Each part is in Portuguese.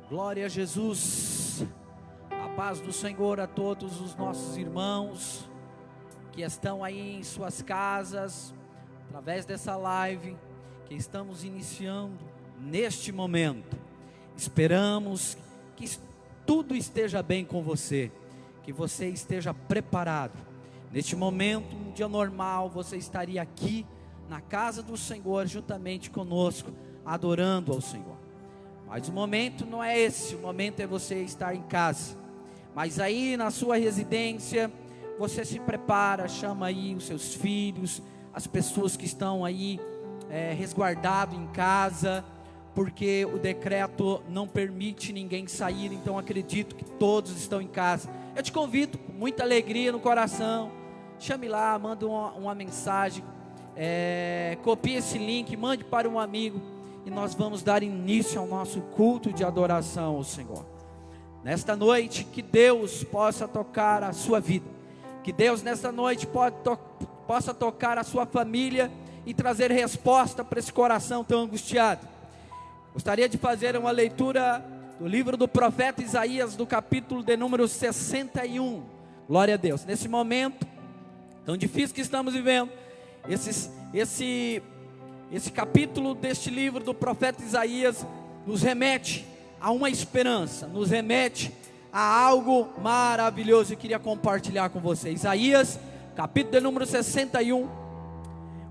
Glória a Jesus. A paz do Senhor a todos os nossos irmãos que estão aí em suas casas, através dessa live que estamos iniciando neste momento. Esperamos que tudo esteja bem com você, que você esteja preparado. Neste momento, um dia normal, você estaria aqui na casa do Senhor juntamente conosco, adorando ao Senhor. Mas o momento não é esse, o momento é você estar em casa. Mas aí na sua residência, você se prepara, chama aí os seus filhos, as pessoas que estão aí resguardado em casa, porque o decreto não permite ninguém sair, então acredito que todos estão em casa. Eu te convido com muita alegria no coração, chame lá, manda uma mensagem, copie esse link, mande para um amigo, e nós vamos dar início ao nosso culto de adoração ao Senhor. Nesta noite, que Deus possa tocar a sua vida, que Deus nesta noite possa tocar a sua família e trazer resposta para esse coração tão angustiado. Gostaria de fazer uma leitura do livro do profeta Isaías, do capítulo de número 61. Glória a Deus. Nesse momento tão difícil que estamos vivendo, esse capítulo deste livro do profeta Isaías nos remete a uma esperança, nos remete a algo maravilhoso. Eu queria compartilhar com você. Isaías, capítulo de número 61,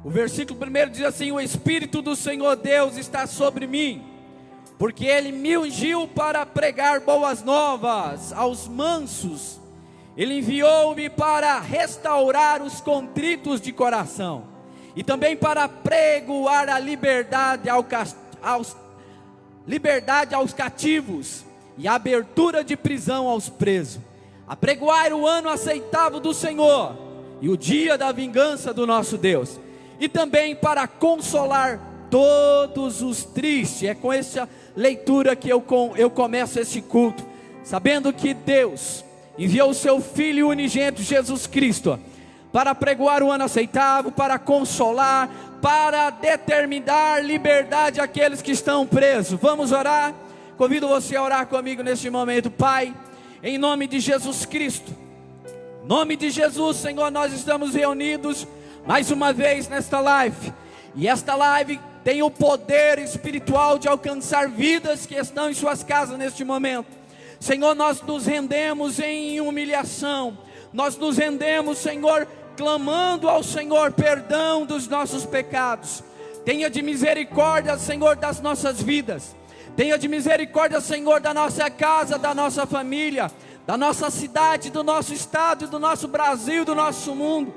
o versículo 1 diz assim: o Espírito do Senhor Deus está sobre mim, porque Ele me ungiu para pregar boas novas aos mansos. Ele enviou-me para restaurar os contritos de coração, e também para pregoar a liberdade aos cativos, e a abertura de prisão aos presos, a pregoar o ano aceitável do Senhor, e o dia da vingança do nosso Deus, e também para consolar todos os tristes. É com essa leitura que eu começo esse culto, sabendo que Deus enviou o seu Filho unigênito Jesus Cristo, para pregoar o ano aceitável, para consolar, para determinar liberdade àqueles que estão presos. Vamos orar? Convido você a orar comigo neste momento. Pai, em nome de Jesus Cristo, em nome de Jesus, Senhor, nós estamos reunidos mais uma vez nesta live, e esta live tem o poder espiritual de alcançar vidas que estão em suas casas neste momento. Senhor, nós nos rendemos em humilhação, nós nos rendemos, Senhor, clamando ao Senhor perdão dos nossos pecados. Tenha de misericórdia, Senhor, das nossas vidas. Tenha de misericórdia, Senhor, da nossa casa, da nossa família, da nossa cidade, do nosso estado, do nosso Brasil, do nosso mundo.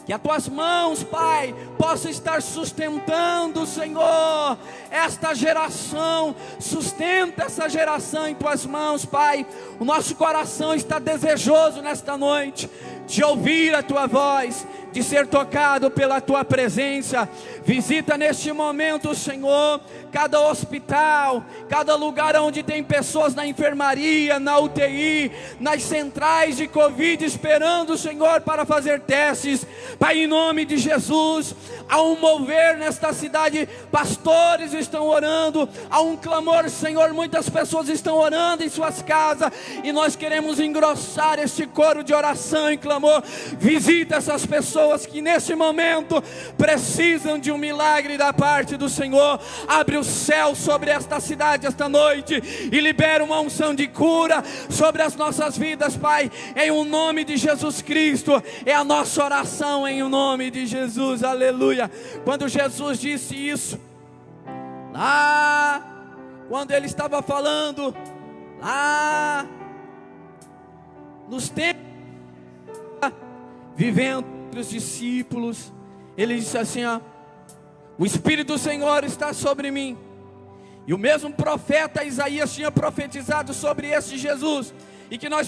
Que as tuas mãos, Pai, possam estar sustentando, Senhor, esta geração. Sustenta essa geração em tuas mãos, Pai. O nosso coração está desejoso nesta noite de ouvir a tua voz, de ser tocado pela tua presença. Visita neste momento, Senhor, cada hospital, cada lugar onde tem pessoas na enfermaria, na UTI, nas centrais de Covid, esperando, Senhor, para fazer testes. Pai, em nome de Jesus, há um mover nesta cidade, pastores estão orando, há um clamor, Senhor, muitas pessoas estão orando em suas casas, e nós queremos engrossar este coro de oração e clamor. Visita essas pessoas que nesse momento precisam de um milagre da parte do Senhor. Abre o céu sobre esta cidade esta noite e libera uma unção de cura sobre as nossas vidas, Pai, em o nome de Jesus Cristo. É a nossa oração em o nome de Jesus, aleluia. Quando Jesus disse isso, lá, quando ele estava falando, lá, nos tempos, vivendo entre os discípulos, ele disse assim, ó: o Espírito do Senhor está sobre mim. E o mesmo profeta Isaías tinha profetizado sobre esse Jesus, e que nós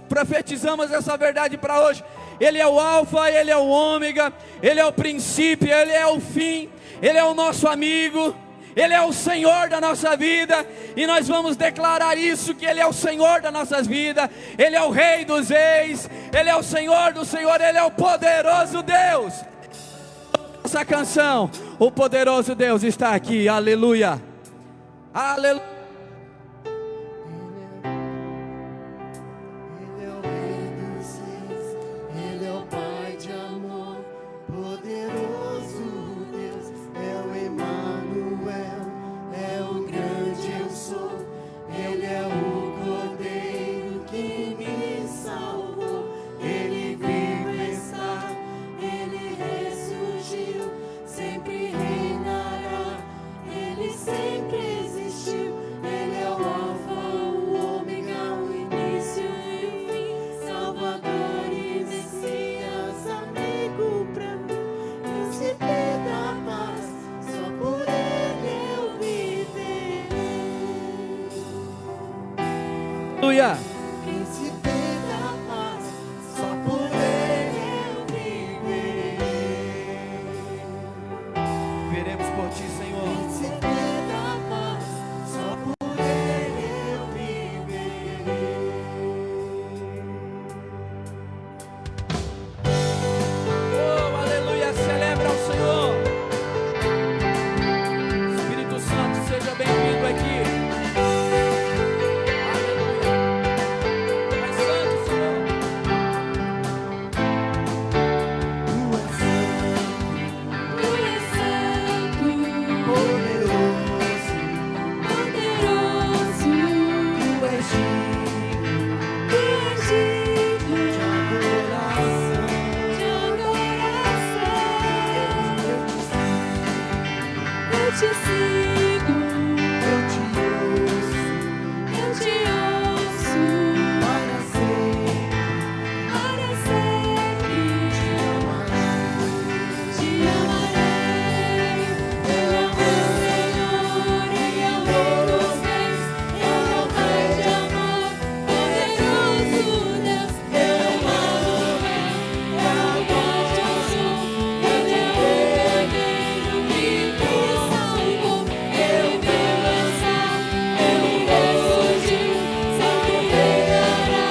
profetizamos essa verdade para hoje. Ele é o alfa, ele é o ômega, ele é o princípio, ele é o fim, ele é o nosso amigo, ele é o Senhor da nossa vida, e nós vamos declarar isso, que ele é o Senhor das nossas vidas, ele é o Rei dos reis, ele é o Senhor do Senhor, ele é o poderoso Deus. Essa canção, o poderoso Deus está aqui, aleluia, aleluia. Aleluia. Príncipe da paz, só por Ele eu viverei. Veremos por ti, Senhor. Príncipe da paz, só por Ele eu viverei. Oh, aleluia, celebra ao Senhor. Espírito Santo, seja bem-vindo aqui. Aleluia. Mais santo, Senhor. Tu és santo, poderoso, poderoso, tu és digno de adoração. de adoração. Eu te sigo, Eu te ouço eu te ouço, para sempre, para sempre te amarei. te amarei. Ele é o meu Senhor, Ele é o Rei dos Reis, Ele é o Pai de amor, poderoso Deus. Ele é o Emmanuel, é o grande eu sou. Ele é o Cordeiro que me salvou. Ele veio lançar, Ele ressurgiu, sempre reinará.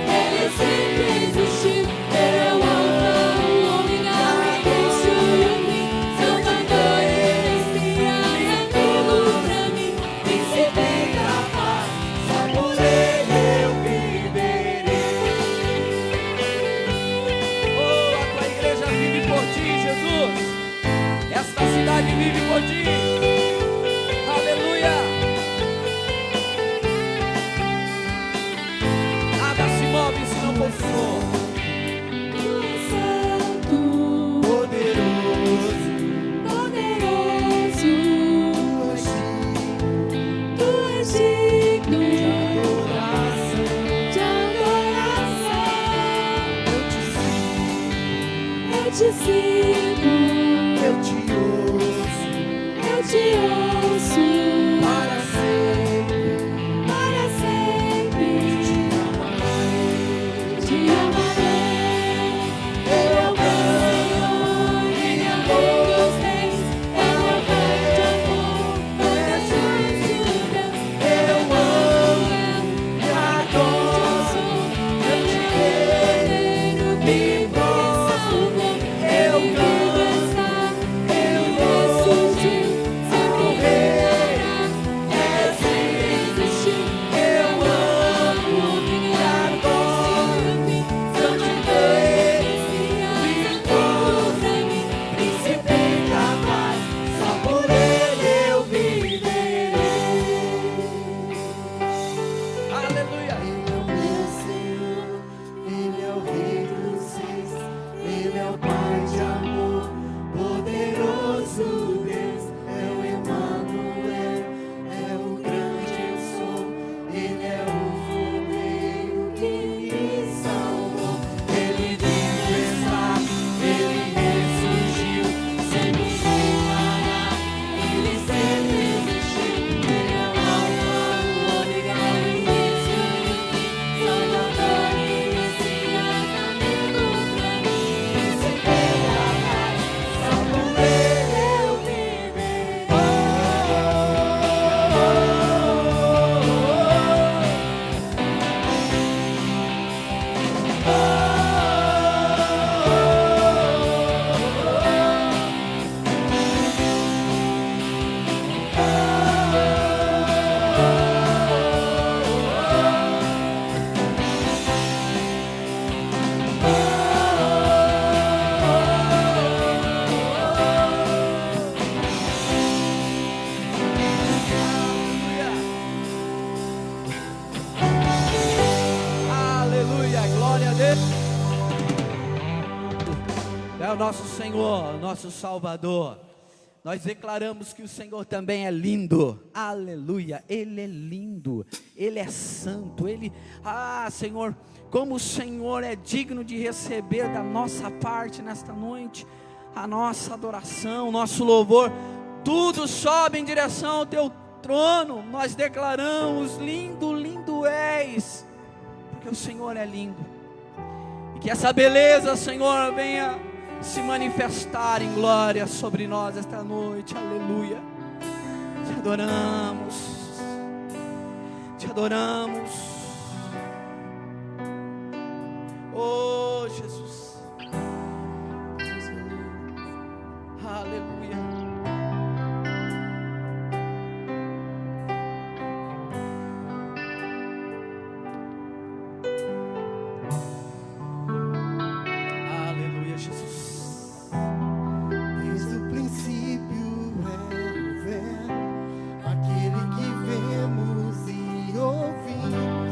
Ele sempre existiu. Ele é o Alfa, o Ômega, o início e o fim. Salvador e Messias, amigo pra mim. Príncipe da paz, Só por Ele eu viverei. Oh, a tua igreja vive por ti, Jesus. Esta cidade vive por ti. Aleluia. Nada se move se não for o Senhor. Tu és santo, Poderoso, poderoso, tu és digno tu és digno de adoração. de adoração. Eu te sigo, Eu te sigo, eu te ouço eu te ouço, para sempre, para sempre te amarei. te amarei. Ele é o meu Senhor, Ele é o Rei dos Reis, Ele é o Pai de amor, poderoso Deus. Ele é o Emmanuel, é o grande eu sou. Ele é o Cordeiro que me salvou. Ele veio lançar, Ele ressurgiu, sempre reinará. Ele sempre existiu. Eu amo o Ômega, o início e o fim. Salvador e Messias, amigo pra mim. Príncipe da paz, Só por Ele eu viverei. Aleluia. Ele é o meu Senhor, Ele é o Rei dos Reis, Ele é o Pai de amor, poderoso Deus, é o Emmanuel, é o grande eu sou, Ele é o Cordeiro que me salvou. Ele vive está, Ele ressurgiu, sempre reinará, Ele sempre existiu. Ele é o Alfa, o Ômega, o início e o fim. Salvador e Messias, amigo pra mim. Príncipe da paz, só por Ele eu viverei. Aleluia, glória a Deus. É o nosso Senhor, nosso Salvador. Nós declaramos que o Senhor também é lindo. Aleluia, Ele é lindo, Ele é santo, Ele, Senhor, como o Senhor é digno de receber da nossa parte nesta noite a nossa adoração, o nosso louvor. Tudo sobe em direção ao Teu trono, nós declaramos: lindo, lindo és, porque o Senhor é lindo. E que essa beleza, Senhor, venha se manifestar em glória sobre nós esta noite. Aleluia. Te adoramos, te adoramos. Oh Jesus, aleluia. Aleluia, Jesus. Desde o princípio era o Verbo, aquele que vemos e ouvimos.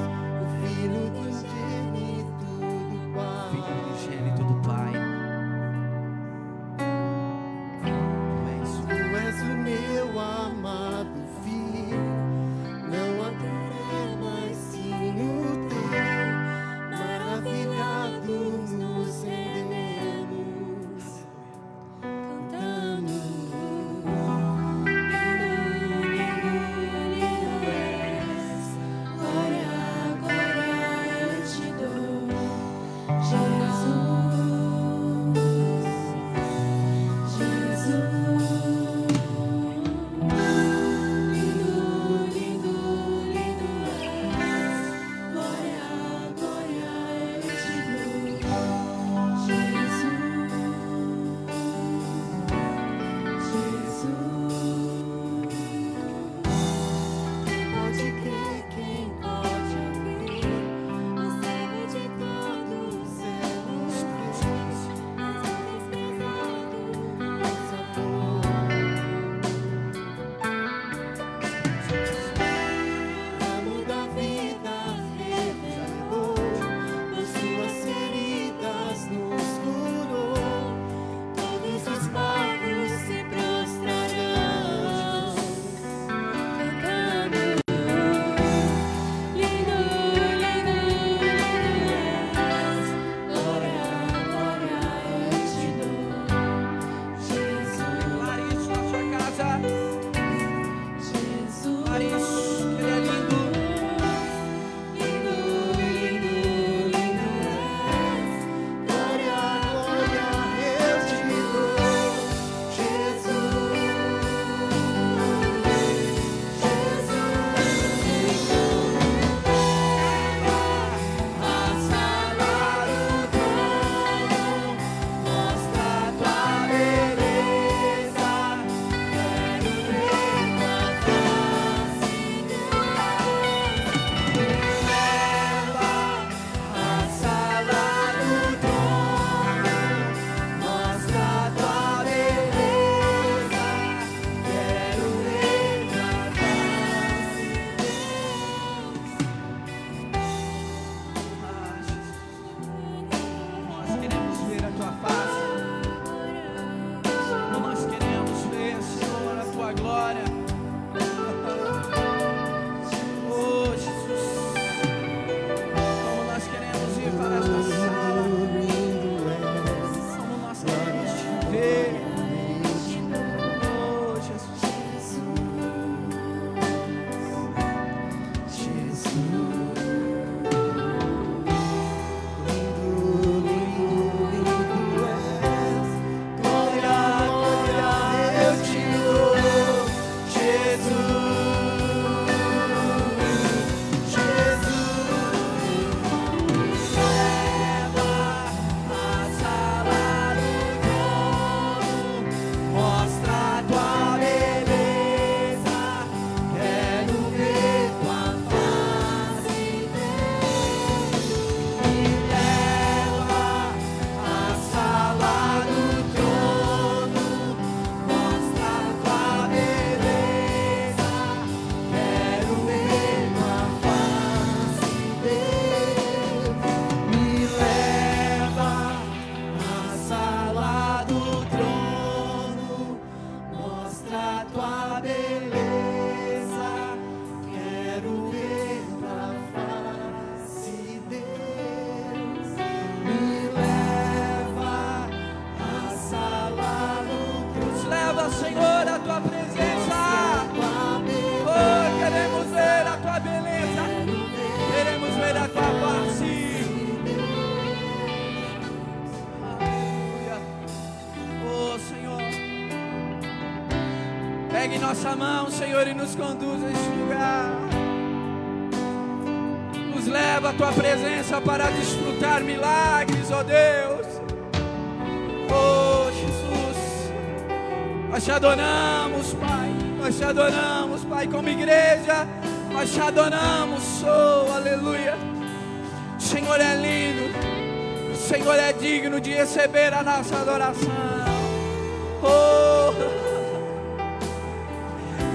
nossa mão, Senhor, e nos conduz a este lugar. Nos leva à Tua presença para desfrutar milagres, ó Deus. Oh, Jesus, nós Te adoramos, Pai. Nós Te adoramos, Pai, como igreja. Nós Te adoramos, oh, aleluia. O Senhor é lindo. O Senhor é digno de receber a nossa adoração. Oh,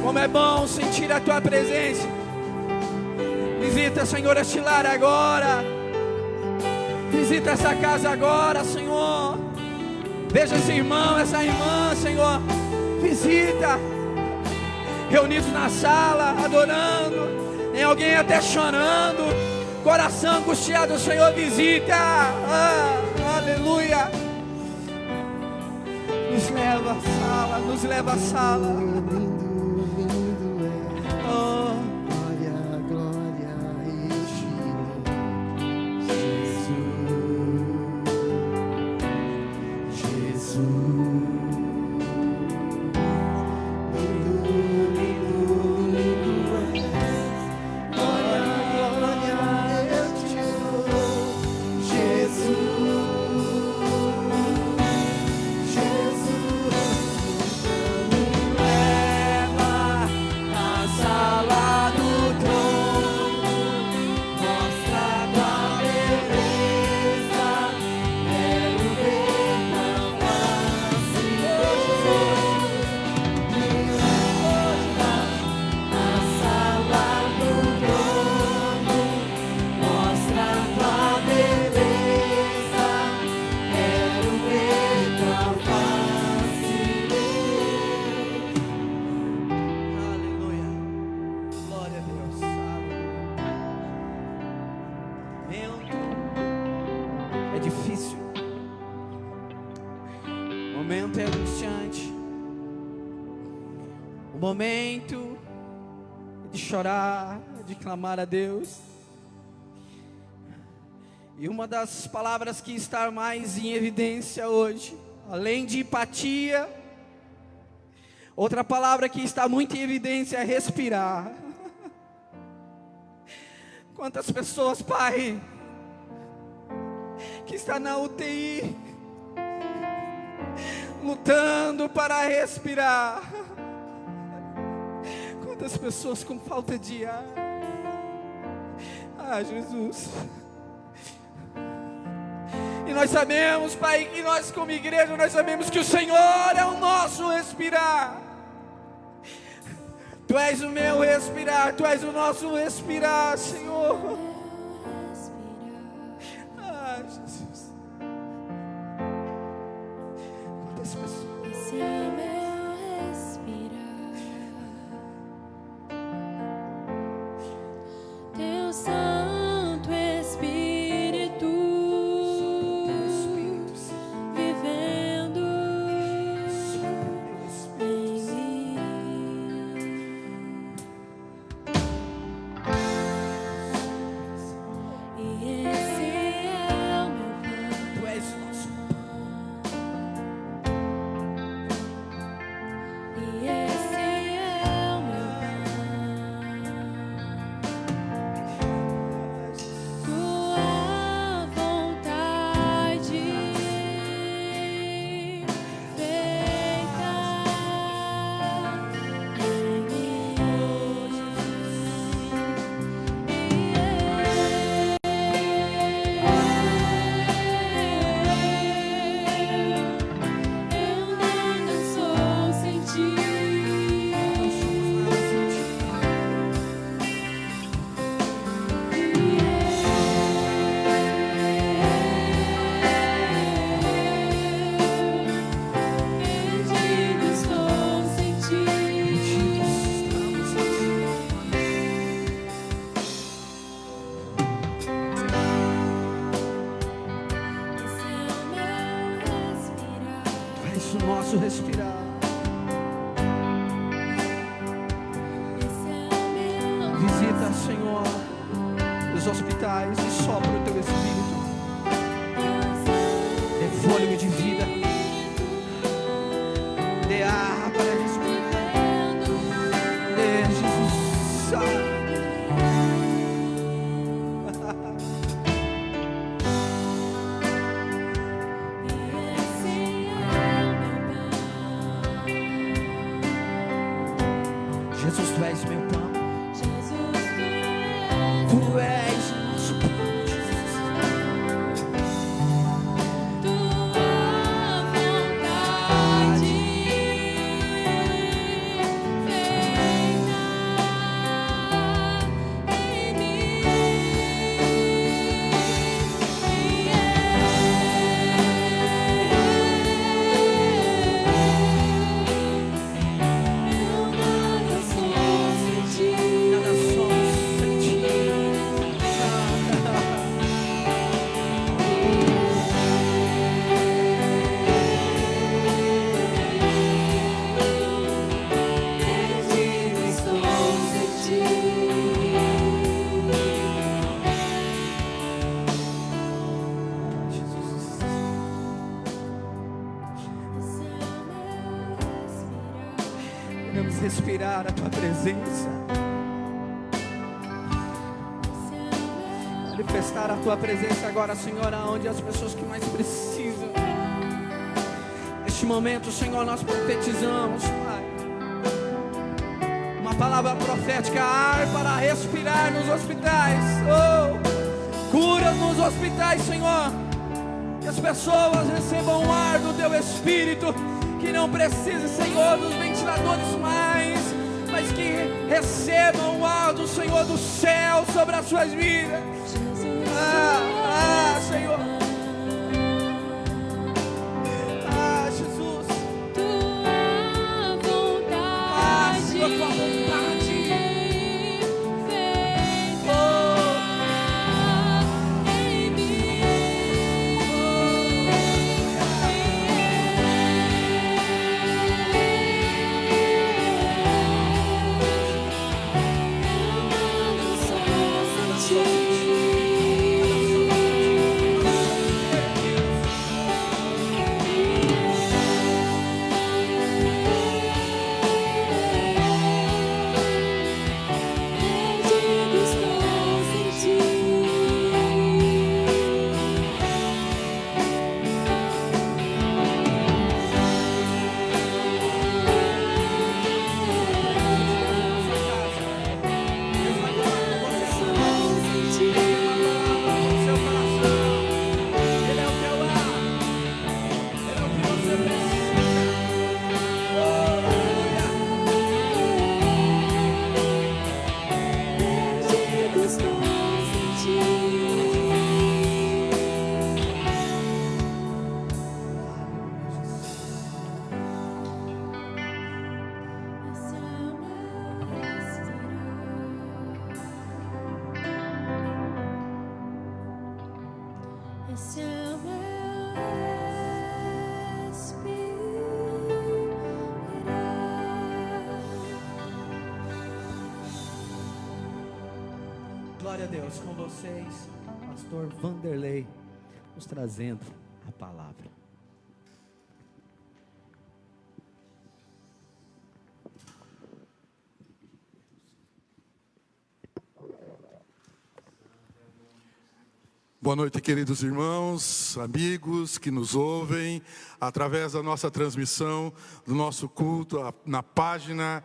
como é bom sentir a Tua presença. Visita, Senhor, este lar agora. Visita essa casa agora, Senhor. Veja esse irmão, essa irmã, Senhor. Visita. Reunidos na sala, adorando. Tem alguém até chorando. Coração angustiado, Senhor, visita. Aleluia. Nos leva à sala, nos leva à sala. Lindo, lindo é. Oh, Glória, glória a este nome. Jesus, Jesus. Lindo, lindo, lindo é. Glória, glória a este nome. Jesus. Momento de chorar, de clamar a Deus. E uma das palavras que está mais em evidência hoje, além de empatia, outra palavra que está muito em evidência é respirar. Quantas pessoas, Pai, que está na UTI, lutando para respirar. Quantas pessoas com falta de ar. Ah, Jesus. E nós sabemos, Pai, que nós como igreja, nós sabemos que o Senhor é o nosso respirar. Tu és o meu respirar, Tu és o nosso respirar, Senhor. Ah, Jesus. Quantas pessoas. Esse é o meu respirar. Teu Santo Espírito vivendo em mim. E esse é o meu pão. Tu és o nosso E esse é o meu pão. Tua vontade feita em mim. Eu nada sou sem ti. Perdido estou sem ti. Esse é o meu respirar. Tu és o nosso respirar. Esse é o meu Visita, Senhor, os hospitais e sopra o Teu Espírito. Dê fôlego de vida. Dê ar para respirar. respirar a tua presença, manifestar a tua presença agora, Senhor, aonde as pessoas que mais precisam. Neste momento, Senhor, nós profetizamos, Pai, uma palavra profética, ar para respirar nos hospitais. Oh, cura nos hospitais, Senhor, que as pessoas recebam o ar do teu Espírito, que não precise, Senhor, dos ventiladores mais, mas que recebam o ar do Senhor do céu sobre as suas vidas. Senhor. Jesus. Tua vontade. Senhor, tua vontade. Feita em mim. Esse é o meu Glória a Deus, com vocês, pastor Vanderlei, nos trazendo a palavra. Boa noite, queridos irmãos, amigos que nos ouvem através da nossa transmissão, do nosso culto na página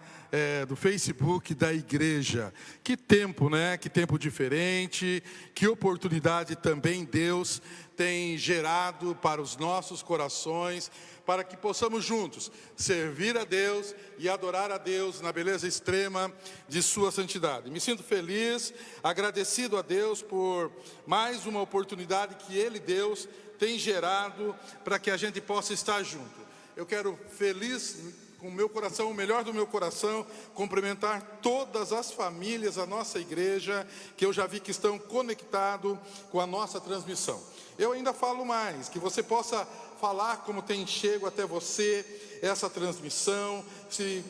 do Facebook da igreja. Que tempo, né? Que tempo diferente, que oportunidade também Deus tem gerado para os nossos corações, para que possamos juntos servir a Deus e adorar a Deus na beleza extrema de sua santidade. Me sinto feliz, agradecido a Deus por mais uma oportunidade que Ele, Deus, tem gerado para que a gente possa estar junto. Eu quero, feliz com o meu coração, o melhor do meu coração, cumprimentar todas as famílias da nossa igreja, que eu já vi que estão conectados com a nossa transmissão. Eu ainda falo mais, que você possa falar como tem chego até você essa transmissão,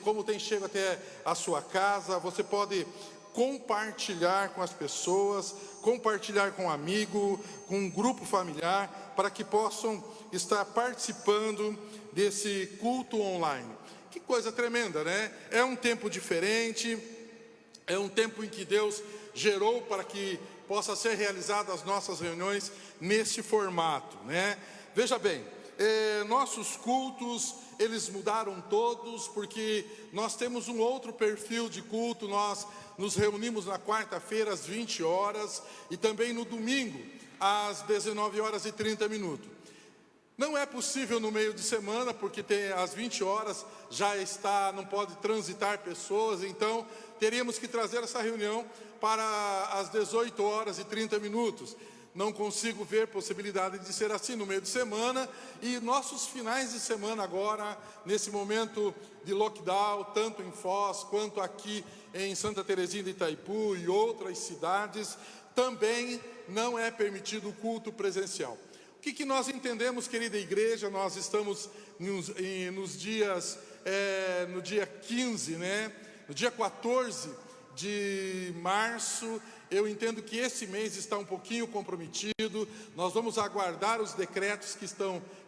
como tem chego até a sua casa. Você pode compartilhar com as pessoas, compartilhar com um amigo, com um grupo familiar, para que possam estar participando desse culto online. Que coisa tremenda, né? É um tempo diferente, é um tempo em que Deus gerou para que possa ser realizadas as nossas reuniões nesse formato, né? Veja bem, nossos cultos, eles mudaram todos, porque nós temos um outro perfil de culto. Nós nos reunimos na quarta-feira às 20 horas e também no domingo às 19 horas e 30 minutos. Não é possível no meio de semana, porque às 20 horas não pode transitar pessoas, então teríamos que trazer essa reunião para as 18 horas e 30 minutos. Não consigo ver possibilidade de ser assim no meio de semana. E nossos finais de semana agora, nesse momento de lockdown, tanto em Foz quanto aqui em Santa Terezinha de Itaipu e outras cidades, também não é permitido o culto presencial. O que nós entendemos, querida igreja? Nós estamos nos dias, no dia 15, né? No dia 14 de março. Eu entendo que esse mês está um pouquinho comprometido. Nós vamos aguardar os decretos que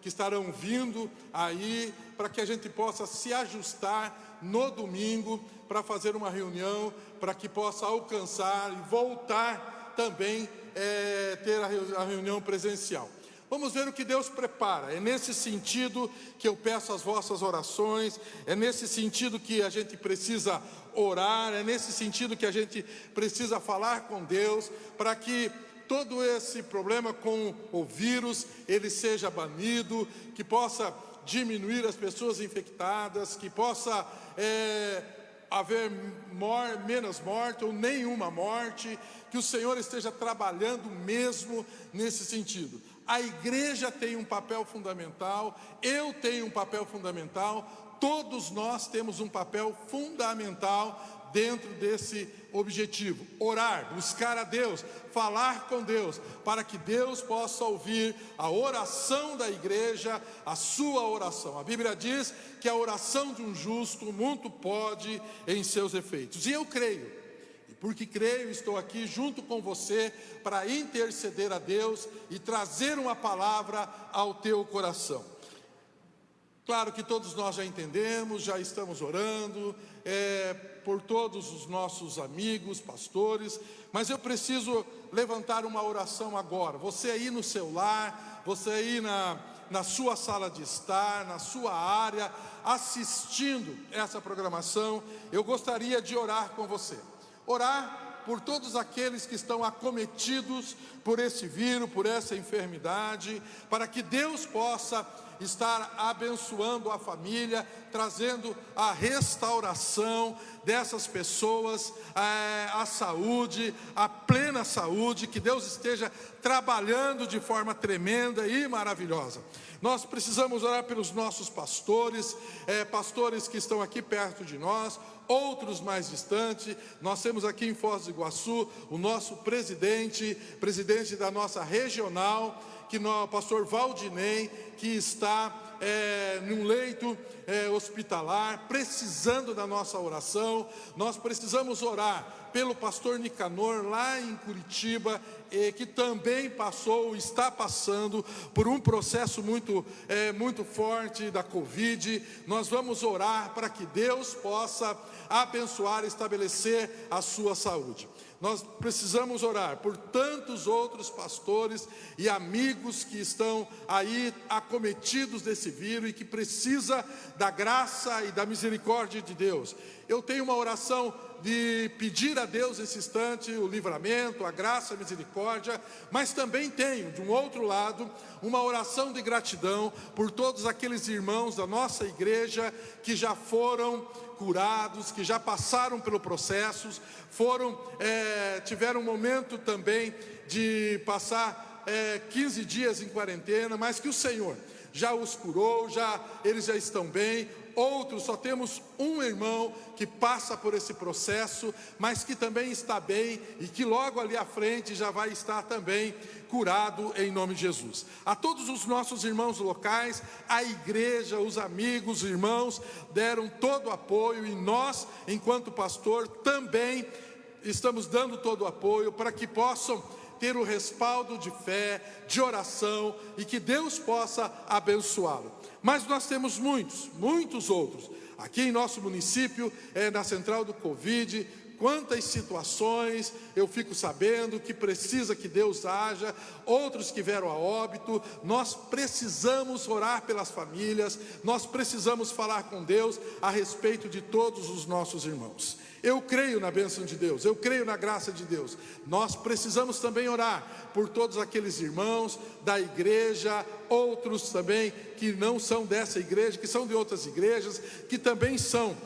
estarão vindo aí, para que a gente possa se ajustar no domingo, para fazer uma reunião, para que possa alcançar e voltar também ter a reunião presencial. Vamos ver o que Deus prepara. É nesse sentido que eu peço as vossas orações, é nesse sentido que a gente precisa orar, é nesse sentido que a gente precisa falar com Deus, para que todo esse problema com o vírus, ele seja banido, que possa diminuir as pessoas infectadas, que possa haver menos morte ou nenhuma morte, que o Senhor esteja trabalhando mesmo nesse sentido. A igreja tem um papel fundamental, eu tenho um papel fundamental, todos nós temos um papel fundamental dentro desse objetivo: orar, buscar a Deus, falar com Deus, para que Deus possa ouvir a oração da igreja, a sua oração. A Bíblia diz que a oração de um justo muito pode em seus efeitos, e eu creio. Porque creio, estou aqui junto com você para interceder a Deus e trazer uma palavra ao teu coração. Claro que todos nós já entendemos, já estamos orando por todos os nossos amigos, pastores, mas eu preciso levantar uma oração agora. Você aí no seu lar, você aí na sua sala de estar, na sua área, assistindo essa programação, eu gostaria de orar com você. Orar por todos aqueles que estão acometidos por esse vírus, por essa enfermidade, para que Deus possa estar abençoando a família, trazendo a restauração dessas pessoas, a saúde, a plena saúde, que Deus esteja trabalhando de forma tremenda e maravilhosa. Nós precisamos orar pelos nossos pastores, pastores que estão aqui perto de nós, outros mais distantes. Nós temos aqui em Foz do Iguaçu o nosso presidente da nossa regional, o pastor Valdinei, que está num leito hospitalar, precisando da nossa oração. Nós precisamos orar pelo pastor Nicanor, lá em Curitiba, que também está passando por um processo muito forte da Covid. Nós vamos orar para que Deus possa abençoar e estabelecer a sua saúde. Nós precisamos orar por tantos outros pastores e amigos que estão aí acometidos desse vírus e que precisa da graça e da misericórdia de Deus. Eu tenho uma oração de pedir a Deus nesse instante o livramento, a graça, a misericórdia, mas também tenho, de um outro lado, uma oração de gratidão por todos aqueles irmãos da nossa igreja que já foram curados, que já passaram pelo processo, tiveram um momento também de passar 15 dias em quarentena, mas que o Senhor já os curou, eles já estão bem. Outros, só temos um irmão que passa por esse processo, mas que também está bem e que logo ali à frente já vai estar também curado em nome de Jesus. A todos os nossos irmãos locais, a igreja, os amigos, os irmãos deram todo o apoio, e nós, enquanto pastor, também estamos dando todo o apoio para que possam ter o respaldo de fé, de oração, e que Deus possa abençoá-lo. Mas nós temos muitos outros. Aqui em nosso município, na central do Covid, quantas situações eu fico sabendo que precisa que Deus haja, outros que vieram a óbito. Nós precisamos orar pelas famílias, nós precisamos falar com Deus a respeito de todos os nossos irmãos. Eu creio na bênção de Deus, eu creio na graça de Deus. Nós precisamos também orar por todos aqueles irmãos da igreja, outros também que não são dessa igreja, que são de outras igrejas, que também são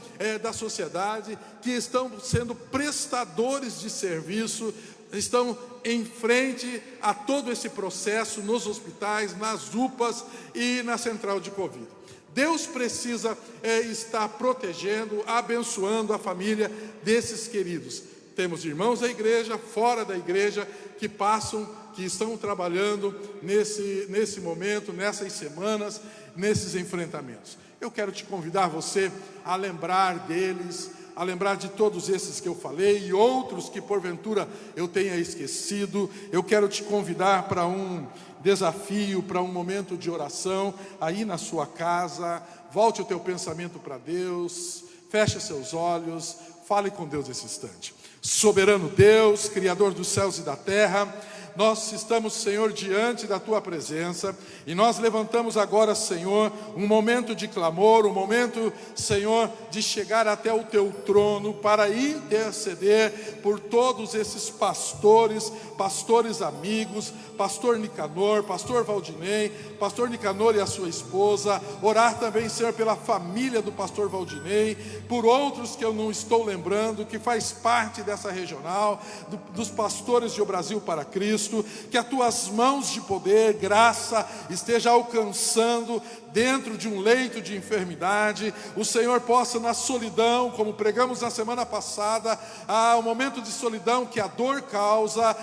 da sociedade, que estão sendo prestadores de serviço, estão em frente a todo esse processo nos hospitais, nas UPAs e na central de Covid. Deus precisa estar protegendo, abençoando a família desses queridos. Temos irmãos da igreja, fora da igreja, que estão trabalhando nesse momento, nessas semanas, nesses enfrentamentos. Eu quero te convidar você a lembrar deles, a lembrar de todos esses que eu falei e outros que porventura eu tenha esquecido. Eu quero te convidar para um desafio, para um momento de oração aí na sua casa. Volte o teu pensamento para Deus, feche seus olhos, fale com Deus nesse instante. Soberano Deus, Criador dos céus e da terra, nós estamos, Senhor, diante da Tua presença, e nós levantamos agora, Senhor, um momento de clamor, um momento, Senhor, de chegar até o Teu trono, para interceder por todos esses pastores amigos, pastor Nicanor, pastor Valdinei, pastor Nicanor e a sua esposa, orar também, Senhor, pela família do pastor Valdinei, por outros que eu não estou lembrando, que faz parte dessa regional, dos pastores de O Brasil para Cristo. Que as tuas mãos de poder, graça, esteja alcançando dentro de um leito de enfermidade. O Senhor possa, na solidão, como pregamos na semana passada, o momento de solidão que a dor causa,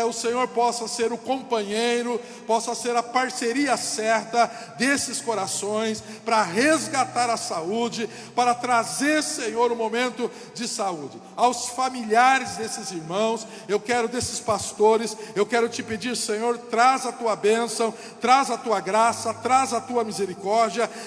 o Senhor possa ser o companheiro, possa ser a parceria certa desses corações, para resgatar a saúde, para trazer, Senhor, o momento de saúde. Aos familiares desses irmãos, desses pastores, eu quero te pedir, Senhor, traz a tua bênção, traz a tua graça, traz a tua misericórdia,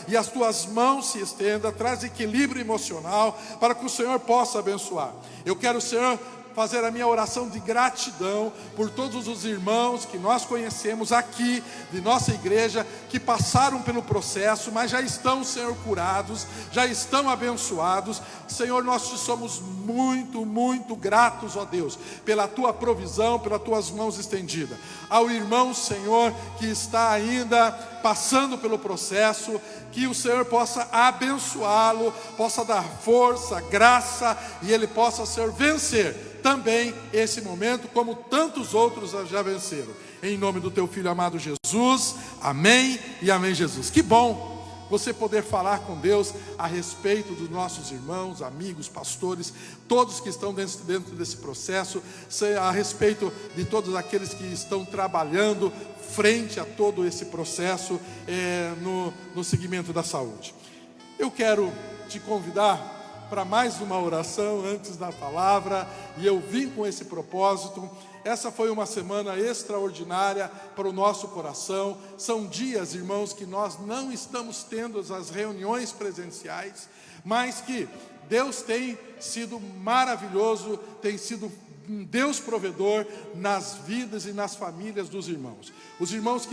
e as tuas mãos se estendam, traz equilíbrio emocional, para que o Senhor possa abençoar. Eu quero, Senhor, fazer a minha oração de gratidão por todos os irmãos que nós conhecemos aqui, de nossa igreja, que passaram pelo processo, mas já estão, Senhor, curados, já estão abençoados. Senhor, nós te somos muito, muito gratos, ó Deus, pela tua provisão, pelas tuas mãos estendidas. Ao irmão, Senhor, que está ainda passando pelo processo, que o Senhor possa abençoá-lo, possa dar força, graça, e ele possa, Senhor, vencer também esse momento, como tantos outros já venceram. Em nome do teu Filho amado Jesus, amém e amém, Jesus. Que bom você poder falar com Deus a respeito dos nossos irmãos, amigos, pastores, todos que estão dentro desse processo, a respeito de todos aqueles que estão trabalhando frente a todo esse processo no segmento da saúde. Eu quero te convidar para mais uma oração antes da palavra, e eu vim com esse propósito. Essa foi uma semana extraordinária para o nosso coração. São dias, irmãos, que nós não estamos tendo as reuniões presenciais, mas que Deus tem sido maravilhoso, tem sido um Deus provedor nas vidas e nas famílias dos irmãos. Os irmãos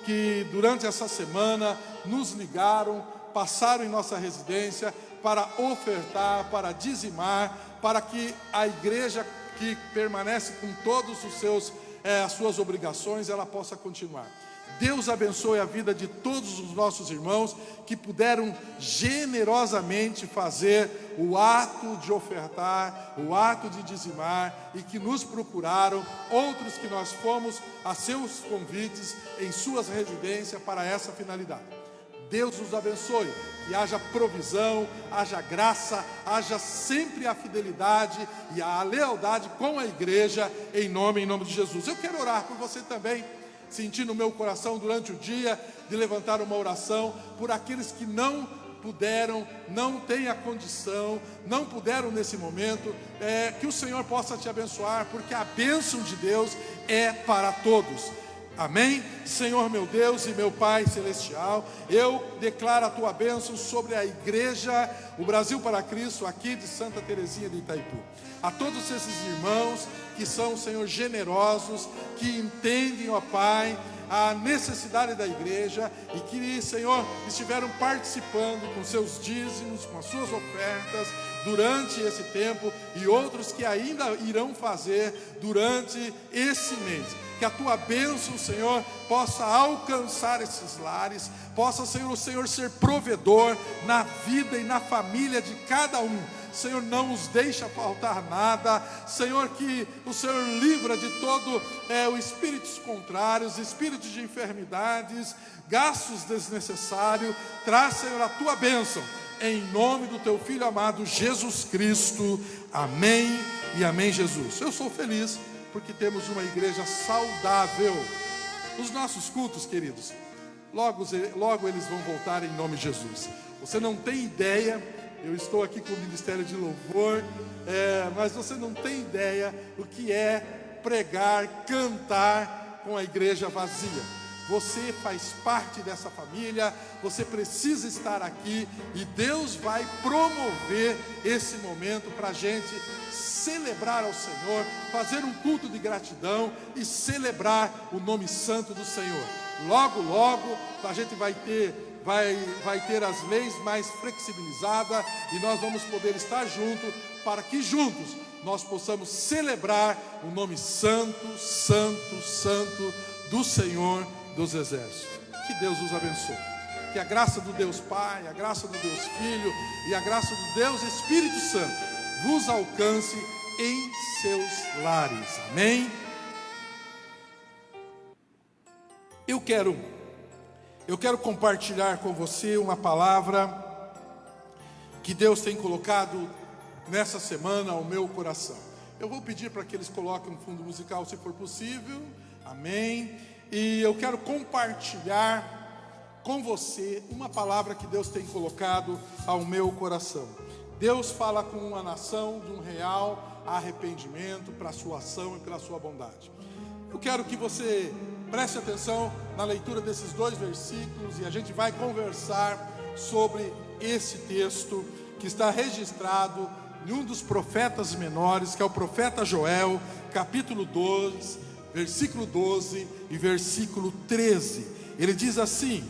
que durante essa semana nos ligaram, passaram em nossa residência para ofertar, para dizimar, para que a igreja que permanece com todos as suas obrigações, ela possa continuar. Deus abençoe a vida de todos os nossos irmãos que puderam generosamente fazer o ato de ofertar, o ato de dizimar, e que nos procuraram, outros que nós fomos a seus convites em suas residências para essa finalidade. Deus nos abençoe, que haja provisão, haja graça, haja sempre a fidelidade e a lealdade com a igreja, em nome de Jesus. Eu quero orar por você também. Senti no meu coração durante o dia de levantar uma oração por aqueles que não puderam, não têm a condição, não puderam nesse momento, que o Senhor possa te abençoar, porque a bênção de Deus é para todos. Amém? Senhor meu Deus e meu Pai Celestial, eu declaro a tua bênção sobre a igreja, o Brasil para Cristo, aqui de Santa Teresinha de Itaipu. A todos esses irmãos que são, Senhor, generosos, que entendem, ó Pai, a necessidade da igreja, e que, Senhor, estiveram participando com seus dízimos, com as suas ofertas durante esse tempo, e outros que ainda irão fazer durante esse mês. Que a tua bênção, Senhor, possa alcançar esses lares, possa, Senhor, o Senhor ser provedor na vida e na família de cada um. Senhor, não os deixa faltar nada. Senhor, que o Senhor livra de todo os espíritos contrários, espíritos de enfermidades, gastos desnecessários. Traz, Senhor, a tua bênção, em nome do teu Filho amado Jesus Cristo. Amém e amém, Jesus. Eu sou feliz porque temos uma igreja saudável. Os nossos cultos, queridos, logo eles vão voltar em nome de Jesus. Você não tem ideia, eu estou aqui com o Ministério de Louvor, mas você não tem ideia o que é pregar, cantar com a igreja vazia. Você faz parte dessa família, você precisa estar aqui e Deus vai promover esse momento para a gente celebrar ao Senhor, fazer um culto de gratidão e celebrar o nome santo do Senhor. Logo, logo, a gente vai ter as leis mais flexibilizadas e nós vamos poder estar juntos para que juntos nós possamos celebrar o nome santo, santo, santo do Senhor dos Exércitos. Que Deus os abençoe. Que a graça do Deus Pai, a graça do Deus Filho e a graça do Deus Espírito Santo vos alcance em seus lares. Amém? Eu quero compartilhar com você uma palavra que Deus tem colocado nessa semana ao meu coração. Eu vou pedir para que eles coloquem um fundo musical, se for possível. Amém? E eu quero compartilhar com você uma palavra que Deus tem colocado ao meu coração. Deus fala com uma nação de um real arrependimento para a sua ação e pela sua bondade. Eu quero que você preste atenção na leitura desses 2 versículos e a gente vai conversar sobre esse texto que está registrado em um dos profetas menores, que é o profeta Joel, capítulo 2, versículo 12 e versículo 13. Ele diz assim: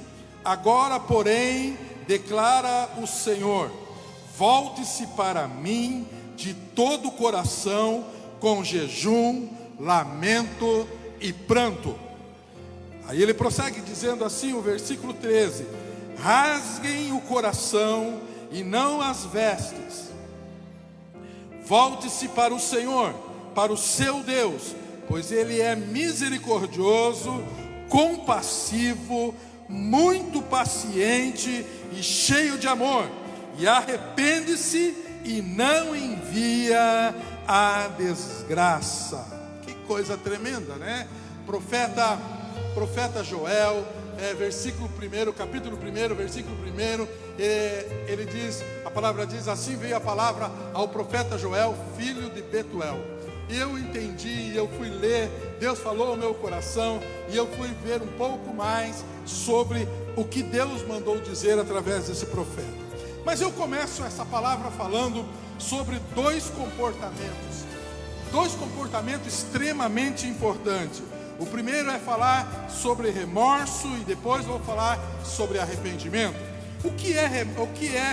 agora, porém, declara o Senhor, volte-se para mim de todo o coração, com jejum, lamento e pranto. Aí ele prossegue dizendo assim, o versículo 13: rasguem o coração e não as vestes, volte-se para o Senhor, para o seu Deus, pois Ele é misericordioso, compassivo, muito paciente e cheio de amor, e arrepende-se e não envia a desgraça. Que coisa tremenda, né? Profeta Joel, versículo 1, capítulo 1, versículo 1, ele diz, a palavra diz, assim veio a palavra ao profeta Joel, filho de Betuel. E eu entendi, eu fui ler, Deus falou ao meu coração, e eu fui ver um pouco mais sobre o que Deus mandou dizer através desse profeta. Mas eu começo essa palavra falando sobre 2 comportamentos extremamente importantes. O primeiro é falar sobre remorso e depois vou falar sobre arrependimento. O que é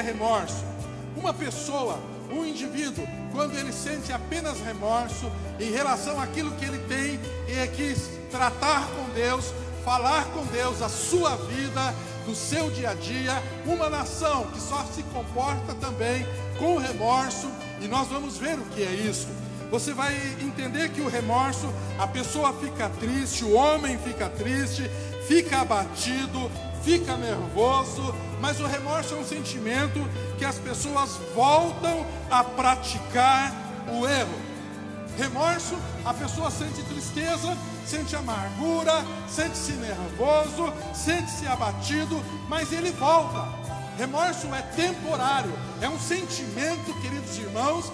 remorso? Uma pessoa, um indivíduo, quando ele sente apenas remorso em relação àquilo que ele tem e que tratar com Deus, falar com Deus a sua vida, do seu dia a dia, uma nação que só se comporta também com remorso, e nós vamos ver o que é isso. Você vai entender que o remorso, a pessoa fica triste, o homem fica triste, fica abatido, fica nervoso, mas o remorso é um sentimento que as pessoas voltam a praticar o erro. Remorso, a pessoa sente tristeza, sente amargura, sente-se nervoso, sente-se abatido, mas ele volta. Remorso é temporário, é um sentimento, queridos irmãos,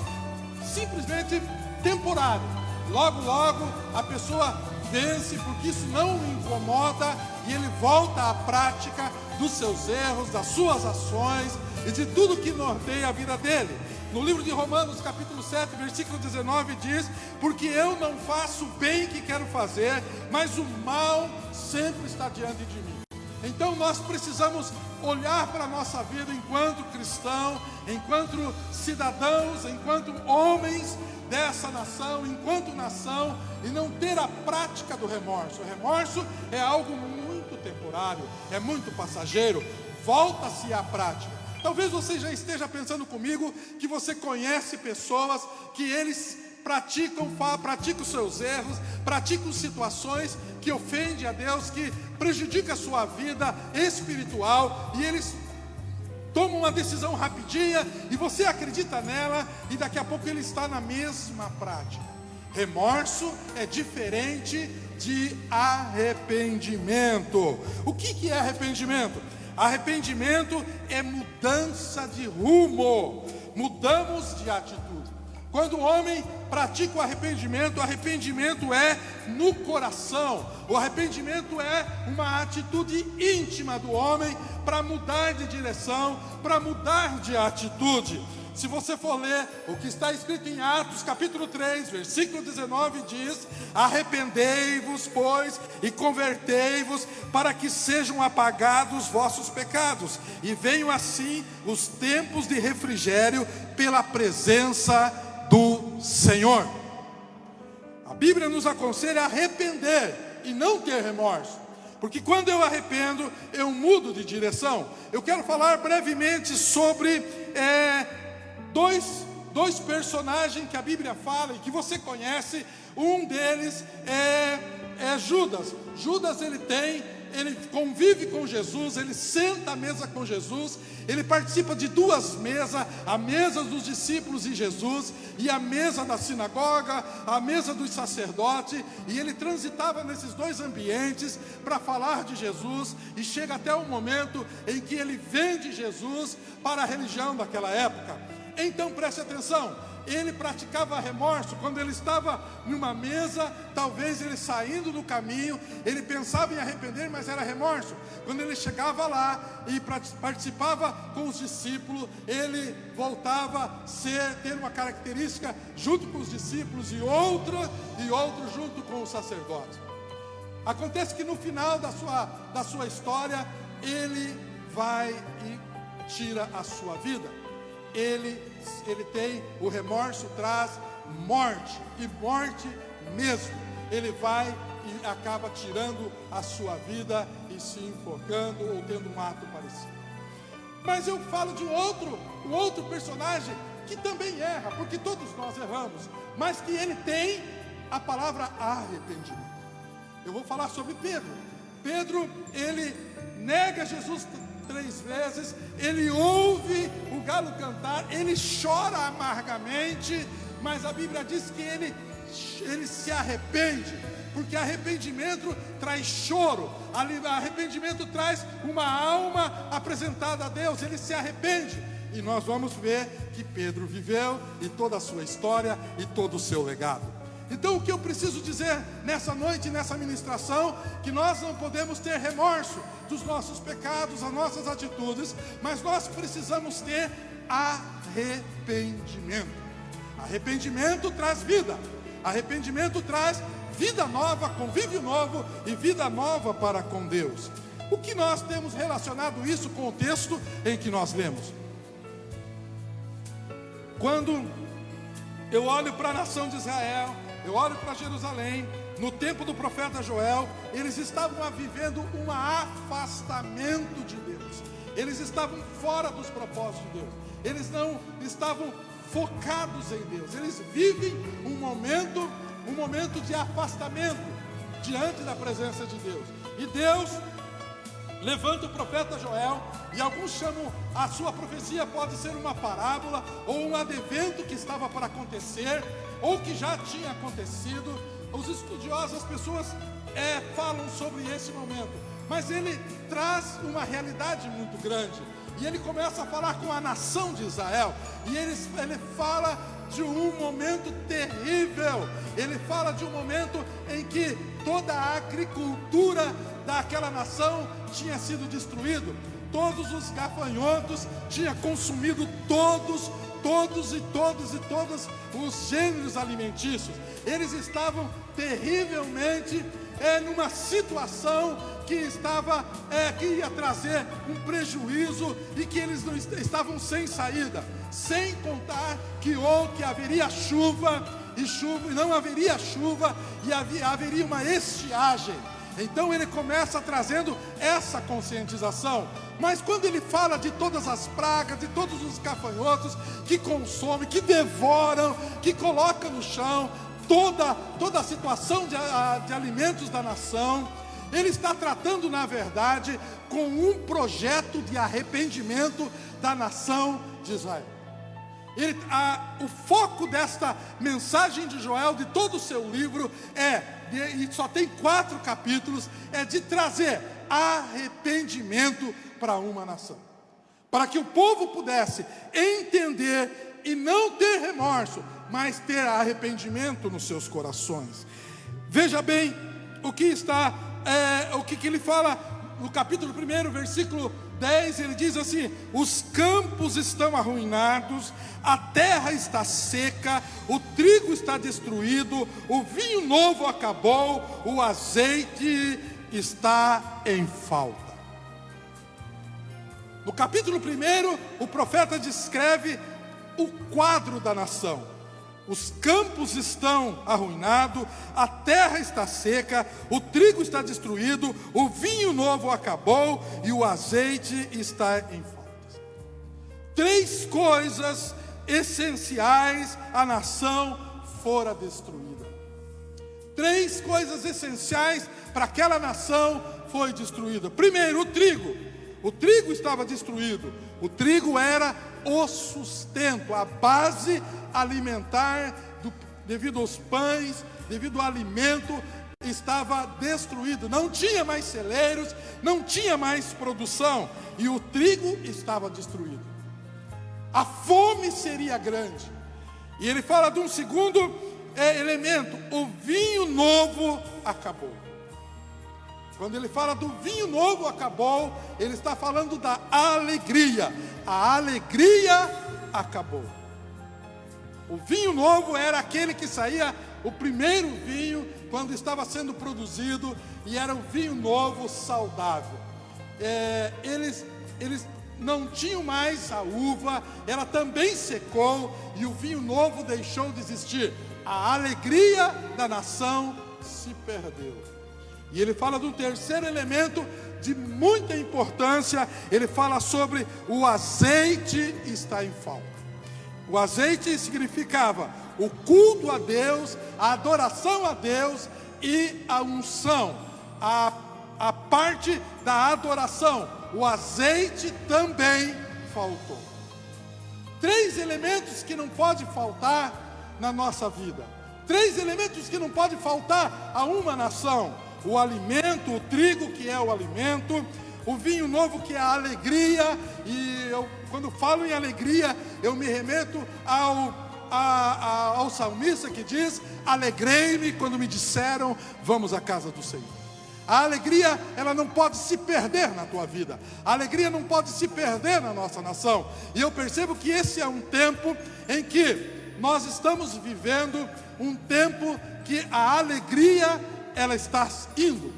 simplesmente temporário. Logo, logo, a pessoa vence, porque isso não o incomoda, e ele volta à prática dos seus erros, das suas ações e de tudo que norteia a vida dele. No livro de Romanos, capítulo 7, versículo 19, diz: porque eu não faço o bem que quero fazer, mas o mal sempre está diante de mim. Então nós precisamos olhar para a nossa vida enquanto cristão, enquanto cidadãos, enquanto homens dessa nação, enquanto nação, e não ter a prática do remorso. O remorso é algo muito temporário, é muito passageiro. Volta-se à prática. Talvez você já esteja pensando comigo que você conhece pessoas que eles praticam os seus erros, praticam situações que ofendem a Deus, que prejudicam a sua vida espiritual, e eles tomam uma decisão rapidinha e você acredita nela, e daqui a pouco ele está na mesma prática. Remorso é diferente de arrependimento. O que é arrependimento? Arrependimento é mudança de rumo, mudamos de atitude. Quando o homem pratica o arrependimento é no coração. O arrependimento é uma atitude íntima do homem para mudar de direção, para mudar de atitude. Se você for ler o que está escrito em Atos capítulo 3, versículo 19, diz: arrependei-vos, pois, e convertei-vos, para que sejam apagados vossos pecados, e venham assim os tempos de refrigério pela presença do Senhor. A Bíblia nos aconselha a arrepender e não ter remorso, porque quando eu arrependo, eu mudo de direção. Eu quero falar brevemente sobre dois personagens que a Bíblia fala e que você conhece. Um deles é Judas. Judas, ele convive com Jesus, ele senta à mesa com Jesus, ele participa de duas mesas, a mesa dos discípulos e Jesus, e a mesa da sinagoga, a mesa dos sacerdotes, e ele transitava nesses dois ambientes para falar de Jesus, e chega até o momento em que ele vende Jesus para a religião daquela época. Então preste atenção, ele praticava remorso quando ele estava numa mesa, talvez ele saindo do caminho, ele pensava em arrepender, mas era remorso. Quando ele chegava lá e participava com os discípulos, ele voltava a ter uma característica junto com os discípulos e outro junto com os sacerdotes. Acontece que no final da sua história, ele vai e tira a sua vida. Ele tem, o remorso traz morte, e morte mesmo. Ele vai e acaba tirando a sua vida e se enforcando ou tendo um ato parecido. Mas eu falo de um outro personagem que também erra, porque todos nós erramos, mas que ele tem a palavra arrependimento. Eu vou falar sobre Pedro. Pedro, ele nega Jesus 3 vezes, ele ouve o galo cantar, ele chora amargamente, mas a Bíblia diz que ele se arrepende, porque arrependimento traz choro, arrependimento traz uma alma apresentada a Deus, ele se arrepende, e nós vamos ver que Pedro viveu, e toda a sua história, e todo o seu legado. Então o que eu preciso dizer nessa noite, nessa ministração, que nós não podemos ter remorso dos nossos pecados, das nossas atitudes, mas nós precisamos ter arrependimento. Arrependimento traz vida, arrependimento traz vida nova, convívio novo e vida nova para com Deus. O que nós temos relacionado isso com o texto em que nós lemos? Quando eu olho para a nação de Israel, eu olho para Jerusalém, no tempo do profeta Joel, eles estavam vivendo um afastamento de Deus. Eles estavam fora dos propósitos de Deus. Eles não estavam focados em Deus. Eles vivem um momento de afastamento diante da presença de Deus. E Deus levanta o profeta Joel, e alguns chamam a sua profecia, pode ser uma parábola ou um advento que estava para acontecer, ou que já tinha acontecido. Os estudiosos, as pessoas falam sobre esse momento, mas ele traz uma realidade muito grande, e ele começa a falar com a nação de Israel, e ele fala de um momento terrível. Ele fala de um momento em que toda a agricultura daquela nação tinha sido destruído, todos os gafanhotos tinham consumido todos os gêneros alimentícios. Eles estavam terrivelmente numa situação que ia trazer um prejuízo, e que eles não estavam sem saída, sem contar que haveria chuva, e não haveria chuva, e haveria uma estiagem. Então ele começa trazendo essa conscientização. Mas quando ele fala de todas as pragas, de todos os gafanhotos que consomem, que devoram, que colocam no chão toda a situação de alimentos da nação, ele está tratando, na verdade, com um projeto de arrependimento da nação de Israel. O foco desta mensagem de Joel, de todo o seu livro, e só tem 4 capítulos, é de trazer arrependimento para uma nação, para que o povo pudesse entender e não ter remorso, mas ter arrependimento nos seus corações. Veja bem o que ele fala no capítulo 1, versículo 10, ele diz assim: os campos estão arruinados, a terra está seca, o trigo está destruído, o vinho novo acabou, o azeite está em falta. No capítulo 1, o profeta descreve o quadro da nação. Os campos estão arruinados, a terra está seca, o trigo está destruído, o vinho novo acabou e o azeite está em falta. 3 coisas essenciais a nação fora destruída. 3 coisas essenciais para aquela nação foi destruída. Primeiro, o trigo. O trigo estava destruído. O trigo era o sustento, a base alimentar, devido aos pães, devido ao alimento, estava destruído. Não tinha mais celeiros, não tinha mais produção, e o trigo estava destruído. A fome seria grande. E ele fala de um segundo elemento: o vinho novo acabou. Quando ele fala do vinho novo acabou, ele está falando da alegria. A alegria acabou. O vinho novo era aquele que saía, o primeiro vinho, quando estava sendo produzido, e era um vinho novo, saudável. Eles não tinham mais a uva, ela também secou, e o vinho novo deixou de existir. A alegria da nação se perdeu. E ele fala de um terceiro elemento de muita importância. Ele fala sobre o azeite está em falta. O azeite significava o culto a Deus, a adoração a Deus e a unção, a parte da adoração. O azeite também faltou. 3 elementos que não pode faltar na nossa vida. 3 elementos que não pode faltar a uma nação: o alimento, o trigo, que é o alimento, o vinho novo, que é a alegria. E quando falo em alegria, eu me remeto ao salmista que diz: alegrei-me quando me disseram, vamos à casa do Senhor. A alegria, ela não pode se perder na tua vida. A alegria não pode se perder na nossa nação. E eu percebo que esse é um tempo em que nós estamos vivendo um tempo que a alegria, ela está indo.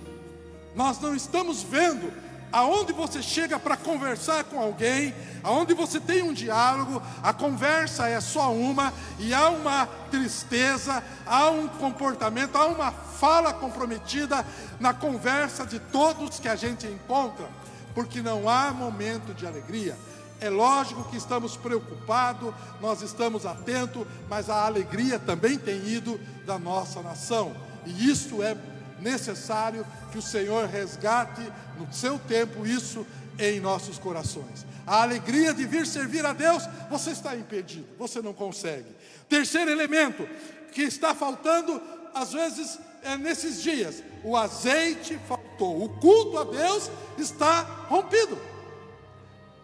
Nós não estamos vendo aonde você chega para conversar com alguém, aonde você tem um diálogo, a conversa é só uma, e há uma tristeza, há um comportamento, há uma fala comprometida na conversa de todos que a gente encontra, porque não há momento de alegria. É lógico que estamos preocupados, nós estamos atentos, mas a alegria também tem ido da nossa nação. E isso é necessário que o Senhor resgate no seu tempo isso em nossos corações. A alegria de vir servir a Deus, você está impedido, você não consegue. Terceiro elemento que está faltando, às vezes, nesses dias: o azeite faltou. O culto a Deus está rompido.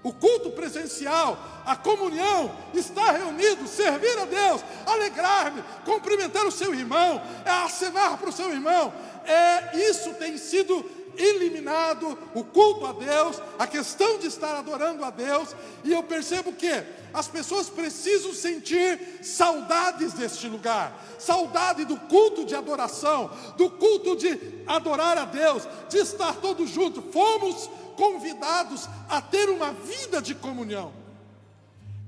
O culto presencial, a comunhão, está reunido, servir a Deus, alegrar-me, cumprimentar o seu irmão, acenar para o seu irmão. Isso tem sido eliminado, o culto a Deus, a questão de estar adorando a Deus. E eu percebo que as pessoas precisam sentir saudades deste lugar, saudade do culto de adoração, do culto de adorar a Deus, de estar todos juntos. Fomos convidados a ter uma vida de comunhão.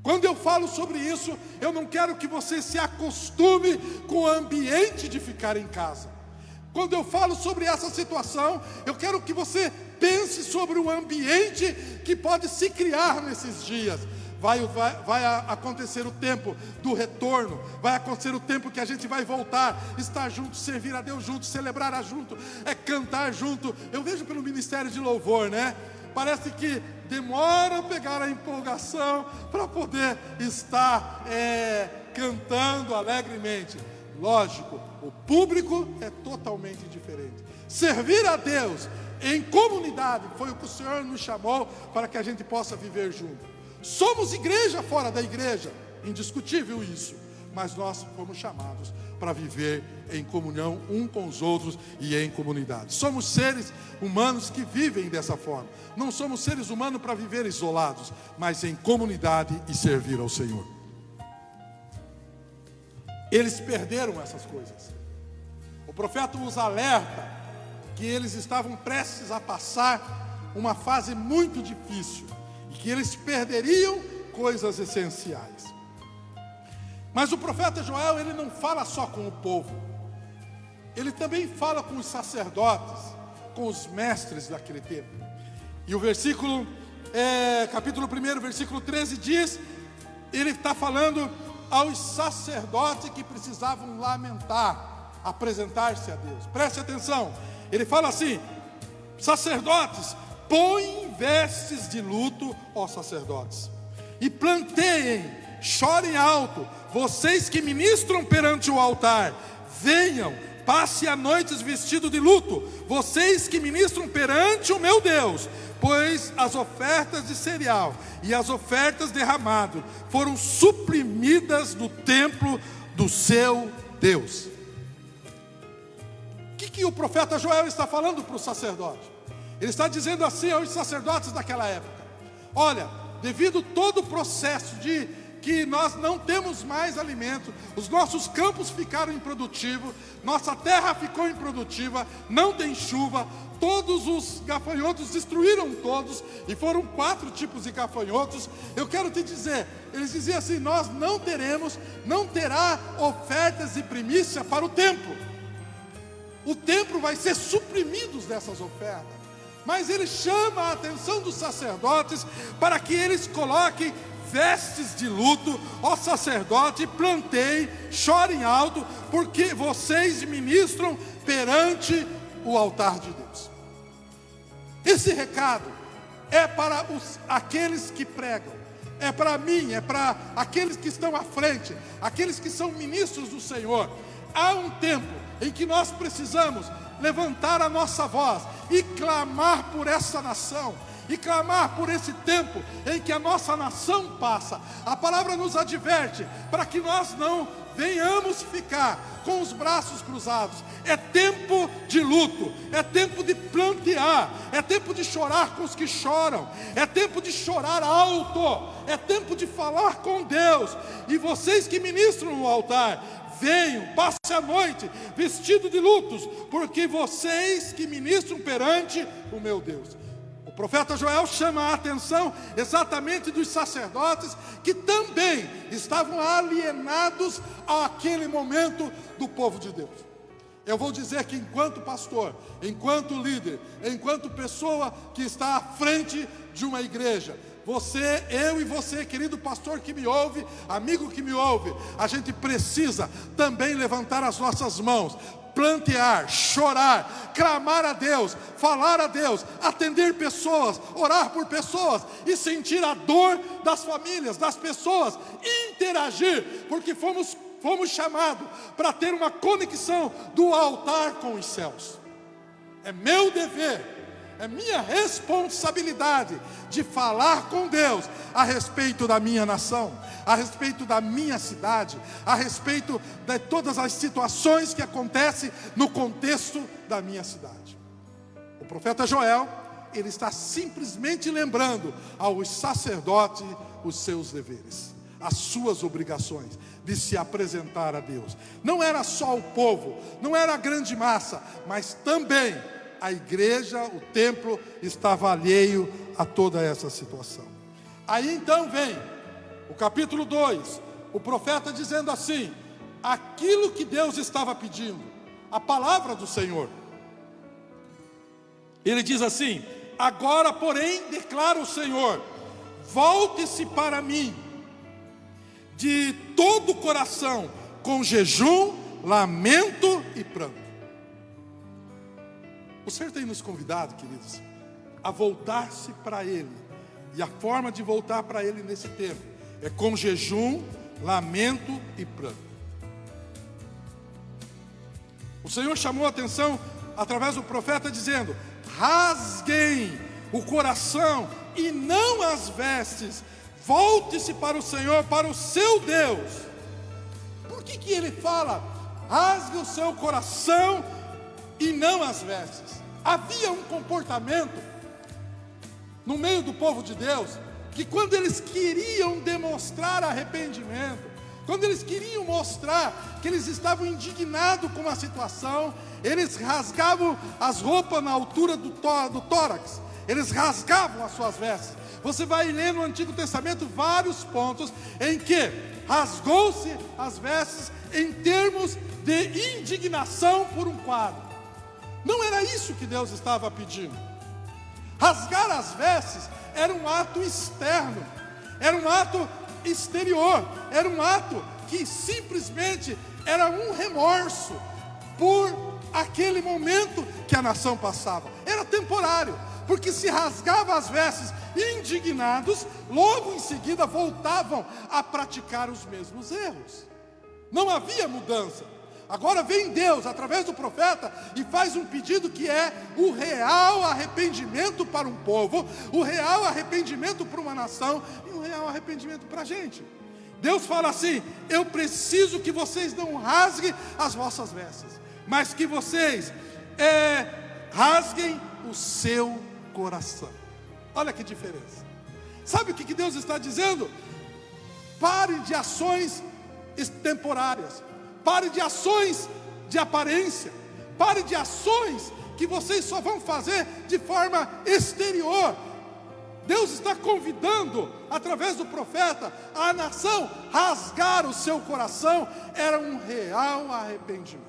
Quando eu falo sobre isso, eu não quero que você se acostume com o ambiente de ficar em casa. Quando eu falo sobre essa situação, eu quero que você pense sobre o ambiente que pode se criar nesses dias. Vai acontecer o tempo do retorno, vai acontecer o tempo que a gente vai voltar, estar junto, servir a Deus junto, celebrar junto, cantar junto. Eu vejo pelo ministério de louvor, né? parece que demora a pegar a empolgação para poder estar cantando alegremente. Lógico, o público é totalmente diferente. Servir a Deus em comunidade foi o que o Senhor nos chamou para que a gente possa viver junto. Somos igreja fora da igreja, indiscutível isso, mas nós fomos chamados para viver em comunhão um com os outros e em comunidade. Somos seres humanos que vivem dessa forma. Não somos seres humanos para viver isolados, mas em comunidade e servir ao Senhor. Eles perderam essas coisas. O profeta os alerta que eles estavam prestes a passar uma fase muito difícil e que eles perderiam coisas essenciais. Mas o profeta Joel, ele não fala só com o povo, ele também fala com os sacerdotes, com os mestres daquele tempo. E o versículo, capítulo 1, versículo 13 diz, ele está falando aos sacerdotes que precisavam lamentar, apresentar-se a Deus. Preste atenção, ele fala assim: sacerdotes, põem vestes de luto, ó sacerdotes, e planteiem, chorem alto, vocês que ministram perante o altar, venham, passe a noites vestido de luto, vocês que ministram perante o meu Deus, pois as ofertas de cereal e as ofertas derramadas foram suprimidas no templo do seu Deus. O que o profeta Joel está falando para o sacerdote? Ele está dizendo assim aos sacerdotes daquela época: olha, devido todo o processo de que nós não temos mais alimento, os nossos campos ficaram improdutivos, nossa terra ficou improdutiva, não tem chuva, todos os gafanhotos destruíram todos, e foram 4 tipos de gafanhotos. Eu quero te dizer, eles diziam assim: nós não terá ofertas e primícia para o templo. O templo vai ser suprimido dessas ofertas. Mas ele chama a atenção dos sacerdotes para que eles coloquem vestes de luto, ó sacerdote, planteiem, chorem alto, porque vocês ministram perante o altar de Deus. Esse recado é para aqueles que pregam, é para mim, é para aqueles que estão à frente, aqueles que são ministros do Senhor. Há um tempo em que nós precisamos levantar a nossa voz e clamar por essa nação, e clamar por esse tempo em que a nossa nação passa. A palavra nos adverte para que nós não venhamos ficar com os braços cruzados. É tempo de luto, é tempo de plantear, é tempo de chorar com os que choram, é tempo de chorar alto, é tempo de falar com Deus. E vocês que ministram no altar, venham, passe a noite vestido de lutos, porque vocês que ministram perante o meu Deus. O profeta Joel chama a atenção exatamente dos sacerdotes que também estavam alienados àquele momento do povo de Deus. Eu vou dizer que enquanto pastor, enquanto líder, enquanto pessoa que está à frente de uma igreja, você, eu e você, querido pastor que me ouve, amigo que me ouve, a gente precisa também levantar as nossas mãos, plantear, chorar, clamar a Deus, falar a Deus, atender pessoas, orar por pessoas e sentir a dor das famílias, das pessoas, interagir, porque fomos chamados para ter uma conexão do altar com os céus. É meu dever, é minha responsabilidade de falar com Deus a respeito da minha nação, a respeito da minha cidade, a respeito de todas as situações que acontecem no contexto da minha cidade. O profeta Joel, ele está simplesmente lembrando aos sacerdotes os seus deveres, as suas obrigações de se apresentar a Deus. Não era só o povo, não era a grande massa, mas também a igreja, o templo, estava alheio a toda essa situação. Aí então vem o capítulo 2, o profeta dizendo assim, aquilo que Deus estava pedindo, a palavra do Senhor. Ele diz assim: agora porém declara o Senhor, volte-se para mim de todo o coração, com jejum, lamento e pranto. O Senhor tem nos convidado, queridos, a voltar-se para Ele. E a forma de voltar para Ele nesse tempo é com jejum, lamento e pranto. O Senhor chamou a atenção através do profeta dizendo: rasguem o coração e não as vestes, volte-se para o Senhor, para o seu Deus. Por que ele fala, rasgue o seu coração e não as vestes? Havia um comportamento no meio do povo de Deus, que quando eles queriam demonstrar arrependimento, quando eles queriam mostrar que eles estavam indignados com a situação, eles rasgavam as roupas na altura do tórax, eles rasgavam as suas vestes. Você vai ler no Antigo Testamento vários pontos em que rasgou-se as vestes em termos de indignação por um quadro. Não era isso que Deus estava pedindo. Rasgar as vestes era um ato externo, era um ato exterior, era um ato que simplesmente era um remorso por aquele momento que a nação passava. Era temporário, porque se rasgava as vestes indignados, logo em seguida voltavam a praticar os mesmos erros. Não havia mudança. Agora vem Deus através do profeta e faz um pedido que é o real arrependimento para um povo, o real arrependimento para uma nação e o real arrependimento para a gente. Deus fala assim: eu preciso que vocês não rasguem as vossas vestes, mas que vocês rasguem o seu coração. Olha que diferença. Sabe o que Deus está dizendo? Pare de ações temporárias, pare de ações de aparência, pare de ações que vocês só vão fazer de forma exterior. Deus está convidando, através do profeta, a nação rasgar o seu coração. Era um real arrependimento,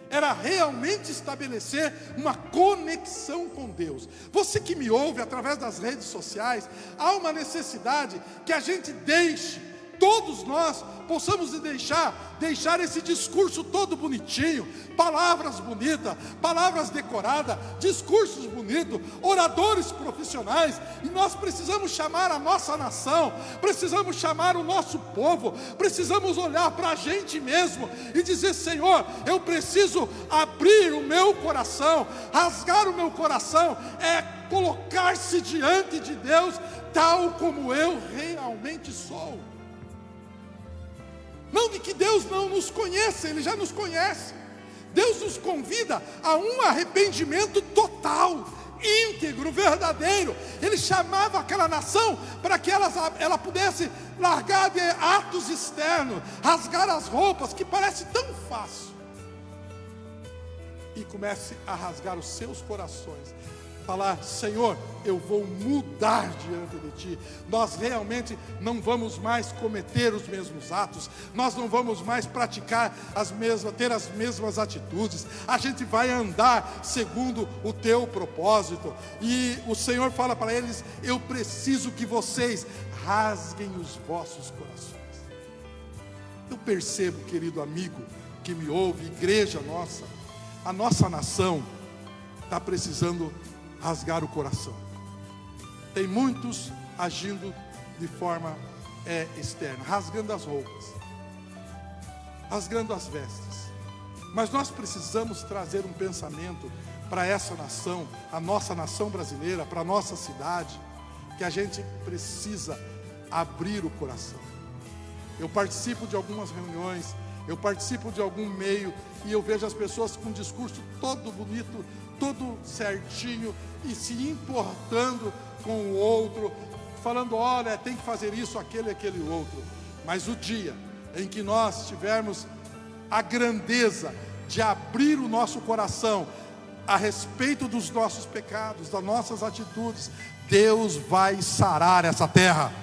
era realmente estabelecer uma conexão com Deus. Você que me ouve através das redes sociais, há uma necessidade que a gente deixe, todos nós possamos deixar esse discurso todo bonitinho, palavras bonitas, palavras decoradas, discursos bonitos, oradores profissionais, e nós precisamos chamar a nossa nação, precisamos chamar o nosso povo, precisamos olhar para a gente mesmo e dizer: Senhor, eu preciso abrir o meu coração. Rasgar o meu coração é colocar-se diante de Deus tal como eu realmente sou. Não de que Deus não nos conheça, Ele já nos conhece. Deus nos convida a um arrependimento total, íntegro, verdadeiro. Ele chamava aquela nação para que ela pudesse largar de atos externos, rasgar as roupas, que parece tão fácil, e comece a rasgar os seus corações. Falar: Senhor, eu vou mudar diante de Ti. Nós realmente não vamos mais cometer os mesmos atos, nós não vamos mais praticar ter as mesmas atitudes. A gente vai andar segundo o Teu propósito. E o Senhor fala para eles: eu preciso que vocês rasguem os vossos corações. Eu percebo, querido amigo que me ouve, igreja nossa, a nossa nação está precisando rasgar o coração. Tem muitos agindo de forma externa, rasgando as roupas, rasgando as vestes. Mas nós precisamos trazer um pensamento para essa nação, a nossa nação brasileira, para a nossa cidade, que a gente precisa abrir o coração. Eu participo de algumas reuniões, eu participo de algum meio, e eu vejo as pessoas com um discurso todo bonito, todo certinho, e se importando com o outro, falando: olha, tem que fazer isso, aquele outro. Mas o dia em que nós tivermos a grandeza de abrir o nosso coração a respeito dos nossos pecados, das nossas atitudes, Deus vai sarar essa terra.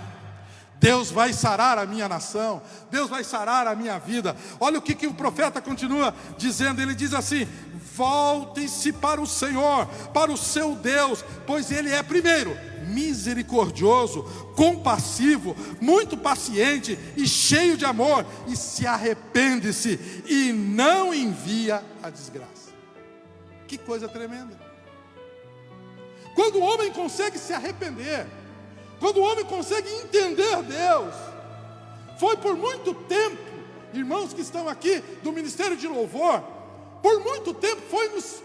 Deus vai sarar a minha nação, Deus vai sarar a minha vida. Olha o que o profeta continua dizendo. Ele diz assim: voltem-se para o Senhor, para o seu Deus, pois Ele é, primeiro, misericordioso, compassivo, muito paciente e cheio de amor, e se arrepende-se e não envia a desgraça. Que coisa tremenda! Quando o homem consegue se arrepender, quando o homem consegue entender Deus. Foi por muito tempo, irmãos que estão aqui do Ministério de Louvor, por muito tempo foi nos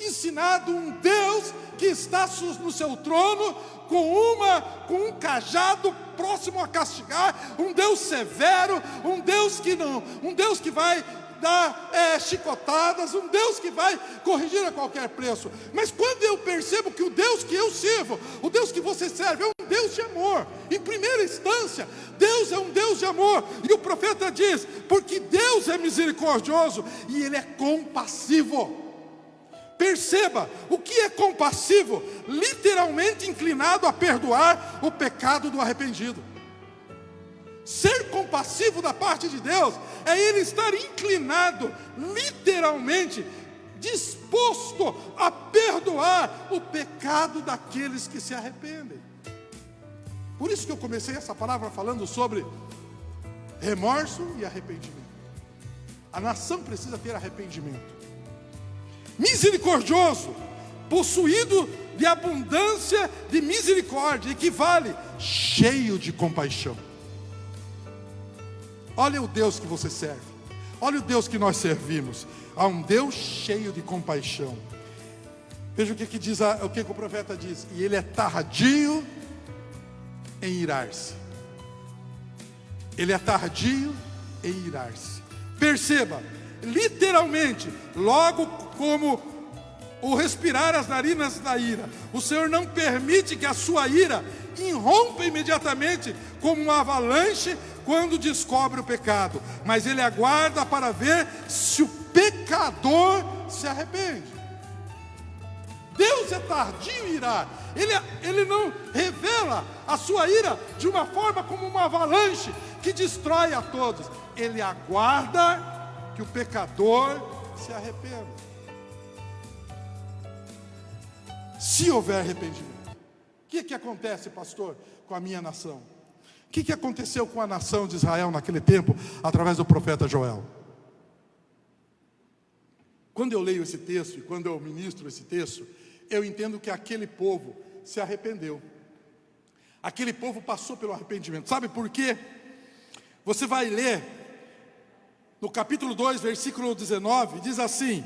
ensinado um Deus que está no seu trono com um cajado próximo a castigar, um Deus severo, um Deus que vai dar chicotadas, um Deus que vai corrigir a qualquer preço. Mas quando eu percebo que o Deus que eu sirvo, o Deus que você serve, é um Deus de amor, em primeira instância, Deus é um Deus de amor, e o profeta diz, porque Deus é misericordioso, e Ele é compassivo. Perceba, o que é compassivo? Literalmente inclinado a perdoar o pecado do arrependido. Ser compassivo da parte de Deus é Ele estar inclinado, literalmente, disposto a perdoar o pecado daqueles que se arrependem. Por isso que eu comecei essa palavra falando sobre remorso e arrependimento. A nação precisa ter arrependimento. Misericordioso, possuído de abundância de misericórdia, equivale cheio de compaixão. Olha o Deus que você serve, olha o Deus que nós servimos. Há um Deus cheio de compaixão. Veja o que diz, o que o profeta diz: e Ele é tardio em irar-se. Ele é tardio em irar-se. Perceba, literalmente, logo como o respirar as narinas da ira, o Senhor não permite que a sua ira irrompa imediatamente como uma avalanche quando descobre o pecado, mas Ele aguarda para ver se o pecador se arrepende. Deus é tardio em irar. Ele não revela a sua ira de uma forma como uma avalanche que destrói a todos. Ele aguarda que o pecador se arrependa. Se houver arrependimento, o que acontece, pastor, com a minha nação? O que aconteceu com a nação de Israel naquele tempo, através do profeta Joel? Quando eu leio esse texto e quando eu ministro esse texto, eu entendo que aquele povo se arrependeu. Aquele povo passou pelo arrependimento. Sabe por quê? Você vai ler no capítulo 2, versículo 19, diz assim: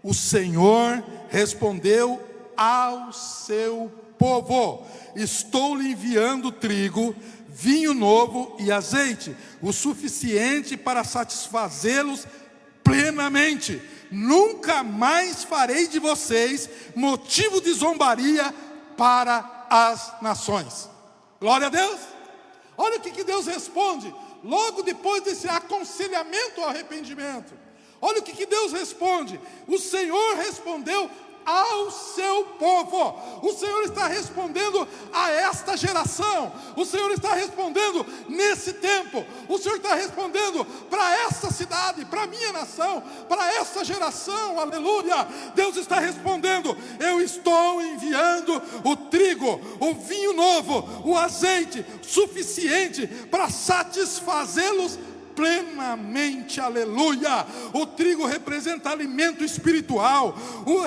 o Senhor respondeu ao seu povo: estou lhe enviando trigo, vinho novo e azeite, o suficiente para satisfazê-los plenamente. Nunca mais farei de vocês motivo de zombaria para as nações. Glória a Deus. Olha o que Deus responde logo depois desse aconselhamento ao arrependimento. Olha o que Deus responde. O Senhor respondeu ao seu povo. O Senhor está respondendo a esta geração. O Senhor está respondendo nesse tempo. O Senhor está respondendo para esta cidade, para a minha nação, para esta geração. Aleluia. Deus está respondendo: eu estou enviando o trigo, o vinho novo, o azeite suficiente para satisfazê-los plenamente. Aleluia. O trigo representa alimento espiritual,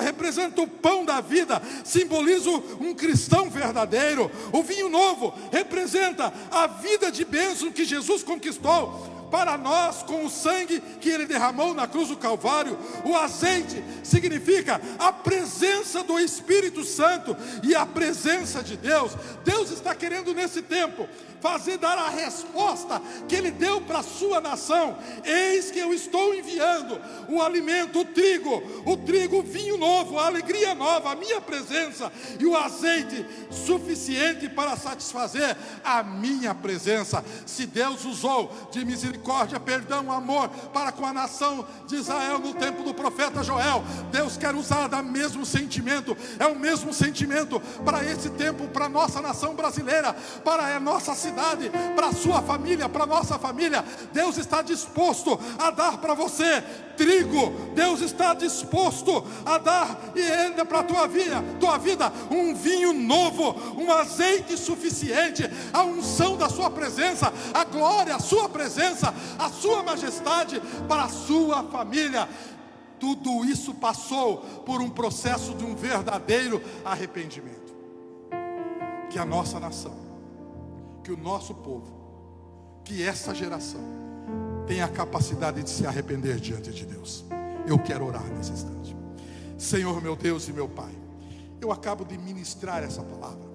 representa o pão da vida, simboliza um cristão verdadeiro. O vinho novo representa a vida de bênção que Jesus conquistou para nós com o sangue que Ele derramou na cruz do Calvário. O azeite significa a presença do Espírito Santo e a presença de Deus. Deus está querendo nesse tempo dar a resposta que Ele deu para a sua nação. Eis que eu estou enviando o alimento, o trigo, o vinho novo, a alegria nova, a minha presença, e o azeite suficiente para satisfazer a minha presença. Se Deus usou de misericórdia, perdão, amor para com a nação de Israel no tempo do profeta Joel, Deus quer usar do mesmo sentimento. É o mesmo sentimento para esse tempo, para a nossa nação brasileira, para a nossa cidade, para a sua família, para a nossa família. Deus está disposto a dar para você trigo. Deus está disposto a dar e ainda para a tua vida um vinho novo, um azeite suficiente, a unção da sua presença, a glória, a sua presença, a sua majestade para a sua família. Tudo isso passou por um processo de um verdadeiro arrependimento. que a nossa nação, que o nosso povo, que essa geração tenha a capacidade de se arrepender diante de Deus. Eu quero orar nesse instante. Senhor, meu Deus e meu Pai, eu acabo de ministrar essa palavra.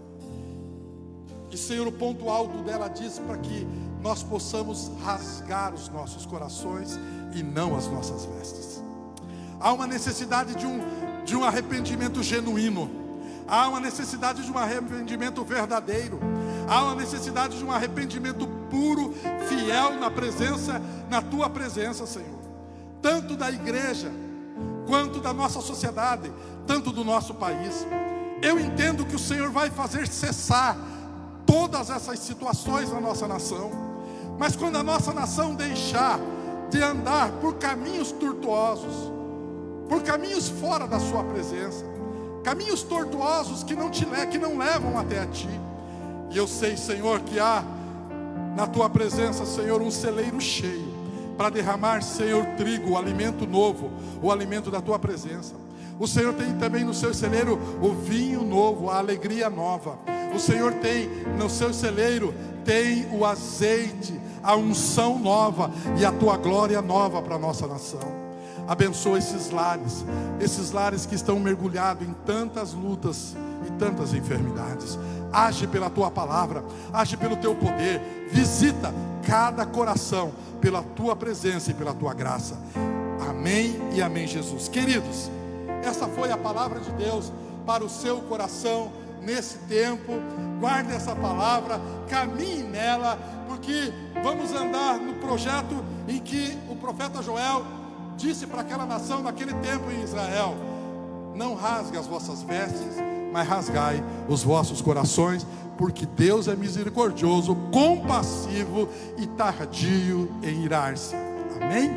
E Senhor, o ponto alto dela diz para que nós possamos rasgar os nossos corações e não as nossas vestes. Há uma necessidade de um arrependimento genuíno. Há uma necessidade de um arrependimento verdadeiro. Há uma necessidade de um arrependimento puro, fiel na tua presença, Senhor. Tanto da igreja, quanto da nossa sociedade, tanto do nosso país. Eu entendo que o Senhor vai fazer cessar todas essas situações na nossa nação. Mas quando a nossa nação deixar de andar por caminhos tortuosos, por caminhos fora da sua presença, caminhos tortuosos que não levam até a ti. E eu sei, Senhor, que há na tua presença, Senhor, um celeiro cheio para derramar, Senhor, trigo, o alimento novo, o alimento da tua presença. O Senhor tem também no seu celeiro o vinho novo, a alegria nova. O Senhor tem no seu celeiro, tem o azeite, a unção nova e a tua glória nova para a nossa nação. Abençoa esses lares que estão mergulhados em tantas lutas e tantas enfermidades. Age pela tua palavra, age pelo teu poder, visita cada coração pela tua presença e pela tua graça. Amém e amém, Jesus. Queridos, essa foi a palavra de Deus para o seu coração nesse tempo. Guarde essa palavra, caminhe nela, porque vamos andar no projeto em que o profeta Joel disse para aquela nação naquele tempo em Israel: não rasgue as vossas vestes, mas rasgai os vossos corações, porque Deus é misericordioso, compassivo e tardio em irar-se. Amém?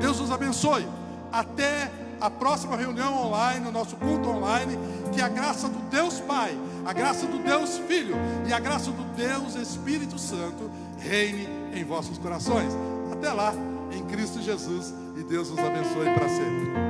Deus nos abençoe. Até a próxima reunião online, o nosso culto online. Que a graça do Deus Pai, a graça do Deus Filho e a graça do Deus Espírito Santo reine em vossos corações. Até lá, em Cristo Jesus, e Deus nos abençoe para sempre.